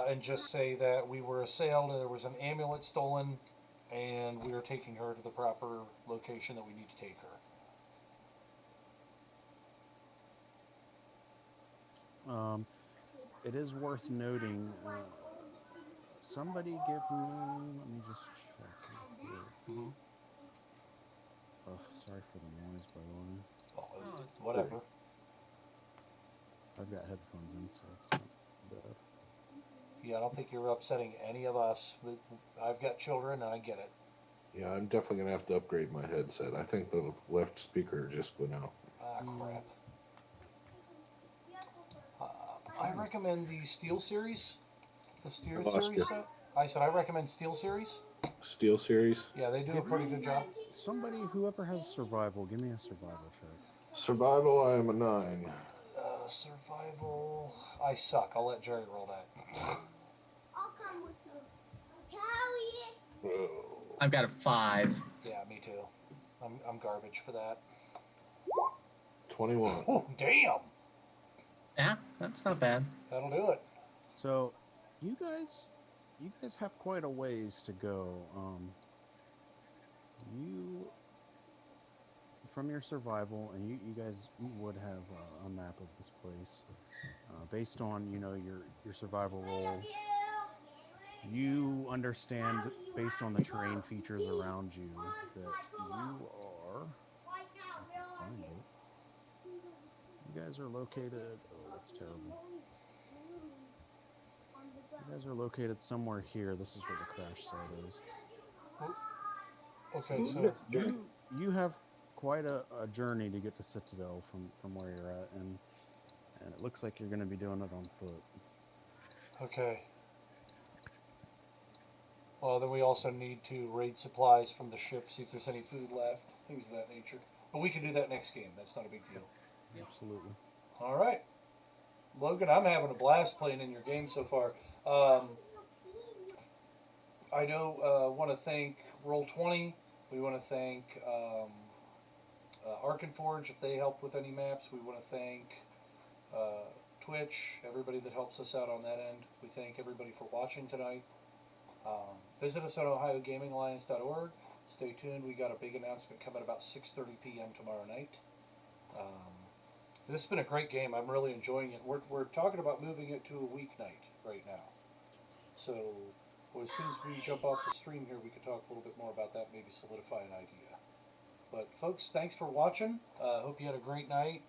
And just say that we were assailed and there was an amulet stolen, and we are taking her to the proper location that we need to take her. It is worth noting. Somebody give me. Let me just check here. Mm-hmm. Oh, sorry for the noise, by the way. Oh, it's whatever. I've got headphones in, so it's not bad. Yeah, I don't think you're upsetting any of us. But I've got children, and I get it. Yeah, I'm definitely gonna have to upgrade my headset. I think the left speaker just went out. Ah, crap. I recommend the Steel Series. The Steel I lost Series you. set. I said I recommend Steel Series. Steel Series. Yeah, they do a pretty good job. Somebody, whoever has survival, give me a survival check. Survival, I am a 9. Survival. I suck. I'll let Jerry roll that. I'll come with you. Callie! Oh. I've got a 5. Yeah, me too. I'm garbage for that. 21. Oh, damn! Yeah, that's not bad. That'll do it. So, you guys have quite a ways to go. You, from your survival, and you guys would have a map of this place, based on your survival roll. You understand, based on the terrain features around you, that you are. Find it. You guys are located. Oh, that's terrible. You guys are located somewhere here. This is where the crash site is. Okay, so You have quite a journey to get to Citadel from where you're at, and it looks like you're going to be doing it on foot. okay. Well, then we also need to raid supplies from the ship, see if there's any food left, things of that nature. But we can do that next game. That's not a big deal. Absolutely. All right, Logan, I'm having a blast playing in your game so far. I know. Want to thank Roll20. We want to thank Arkenforge if they helped with any maps. We want to thank Twitch, everybody that helps us out on that end. We thank everybody for watching tonight. Visit us at OhioGamingAlliance.org. Stay tuned. We got a big announcement coming about 6:30 p.m. tomorrow night. This has been a great game. I'm really enjoying it. We're talking about moving it to a weeknight right now. So as soon as we jump off the stream here, we can talk a little bit more about that, maybe solidify an idea. But folks, thanks for watching. Hope you had a great night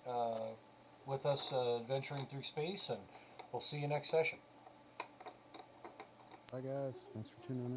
with us adventuring through space, and we'll see you next session. Bye, guys. Thanks for tuning in.